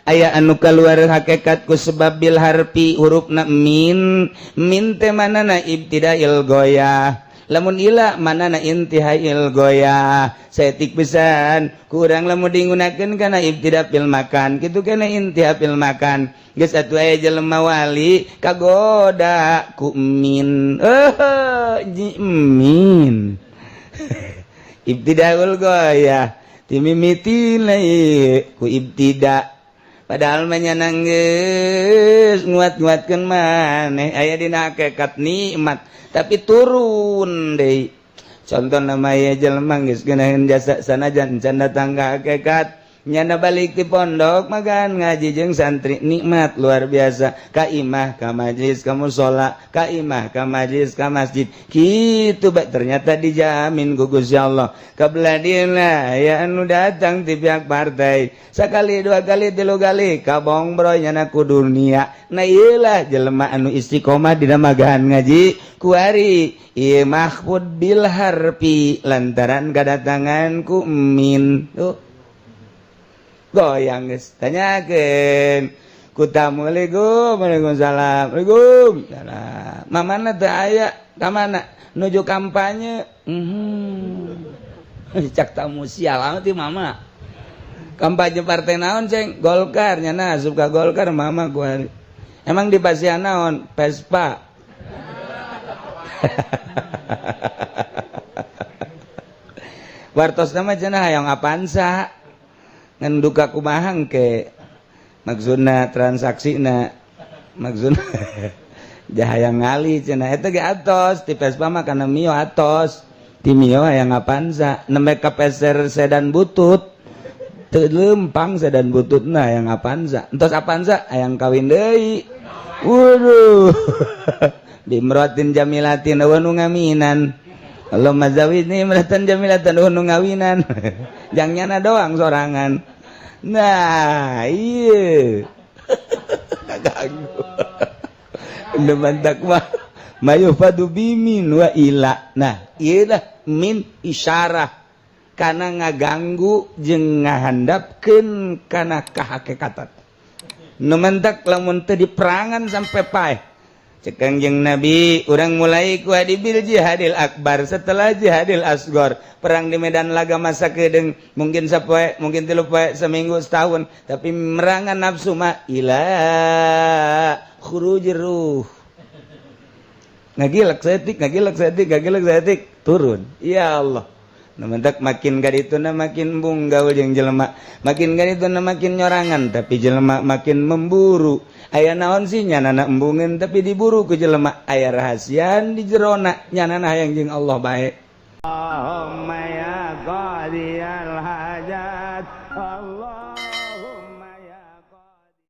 Aya anu kaluar hakikat ku sebab bil harfi hurufna min teh manana ibtidail goyah, lamun ila manana intihail goyah. Saeutik pisan kurang lamun digunakeun kana ibtida fil makan kitu kana intiha fil makan. Geus atuh aya jelema wali kagoda ku min min ibtidaul goyah timimitin ku ibtida. Padahal menyenang geus nguat-nguatkeun maneh aya dina hakikat nikmat tapi turun deui. Contoh nama aya jelema geus geunaheun jasa sanajan can datang ka hakikat nyana balik di pondok magan ngaji jeung santri nikmat luar biasa. Ka imah ka majlis ka mushola, ka imah ka majlis ka masjid kitu bae ternyata dijamin ku Gusti Allah. Kabeladina ya anu datang ti pihak partai sakali dua kali tilu kali kabong broy nyana ku dunia. Nah ieulah jelema anu istiqomah dina magahan ngaji kuari ieu mahfud bil harfi lantaran kadatangan ku min. Tuh goyang geus tanyakeun ku tamu. Waalaikumsalam. Waalaikumsalam. Mamana teu aya ka mana nuju kampanye. Cak tamu sial amat ti mama. Kampanye partai naon ceng? Golkar nyana asup ka Golkar mama gua. Emang di pasian naon? Vespa. Wartosna mah cenah hayang Avanza. Ngan duka kumaha engke maksudna transaksina maksudna jahayang ngali cenah eta ge atos ti Vespa mah kana mio atos ti mio hayang Avanza nembe ka peser sedan butut teu lempang sedan bututna hayang Avanza entos Avanza hayang kawin deui. Waduh bimrotin jamilatin nu ngaminan. Allahumma zawidni imratan jamilatan nu ngawinan. Jangnyana doang sorangan. Nah, iya. Kaganggu. Anu mantak mah mayufadu bimin wa ila. Nah, ieu lah min isyarah karena ngaganggu jeung ngahandapkeun kana kahakikatan nu mentak lamun teu diperangan sampai paeh cek Kangjeng Nabi urang mulai ku hadibil jihadil akbar setelah jihadil asgor perang di medan laga masa kedeung mungkin sapoe mungkin 3 poe seminggu setahun tapi merangan nafsu mah ila khurujir ruh ngagilak setik turun ya Allah mentak makin gadituna makin embung gaul jeung jelema makin gadituna makin nyorangan tapi jelema makin memburu aya naon sih nyanana embungeun tapi diburu ku jelema aya rahasian di jerona nyanana hayang jeung Allah bae Allahumma ya qadiyal hajat Allah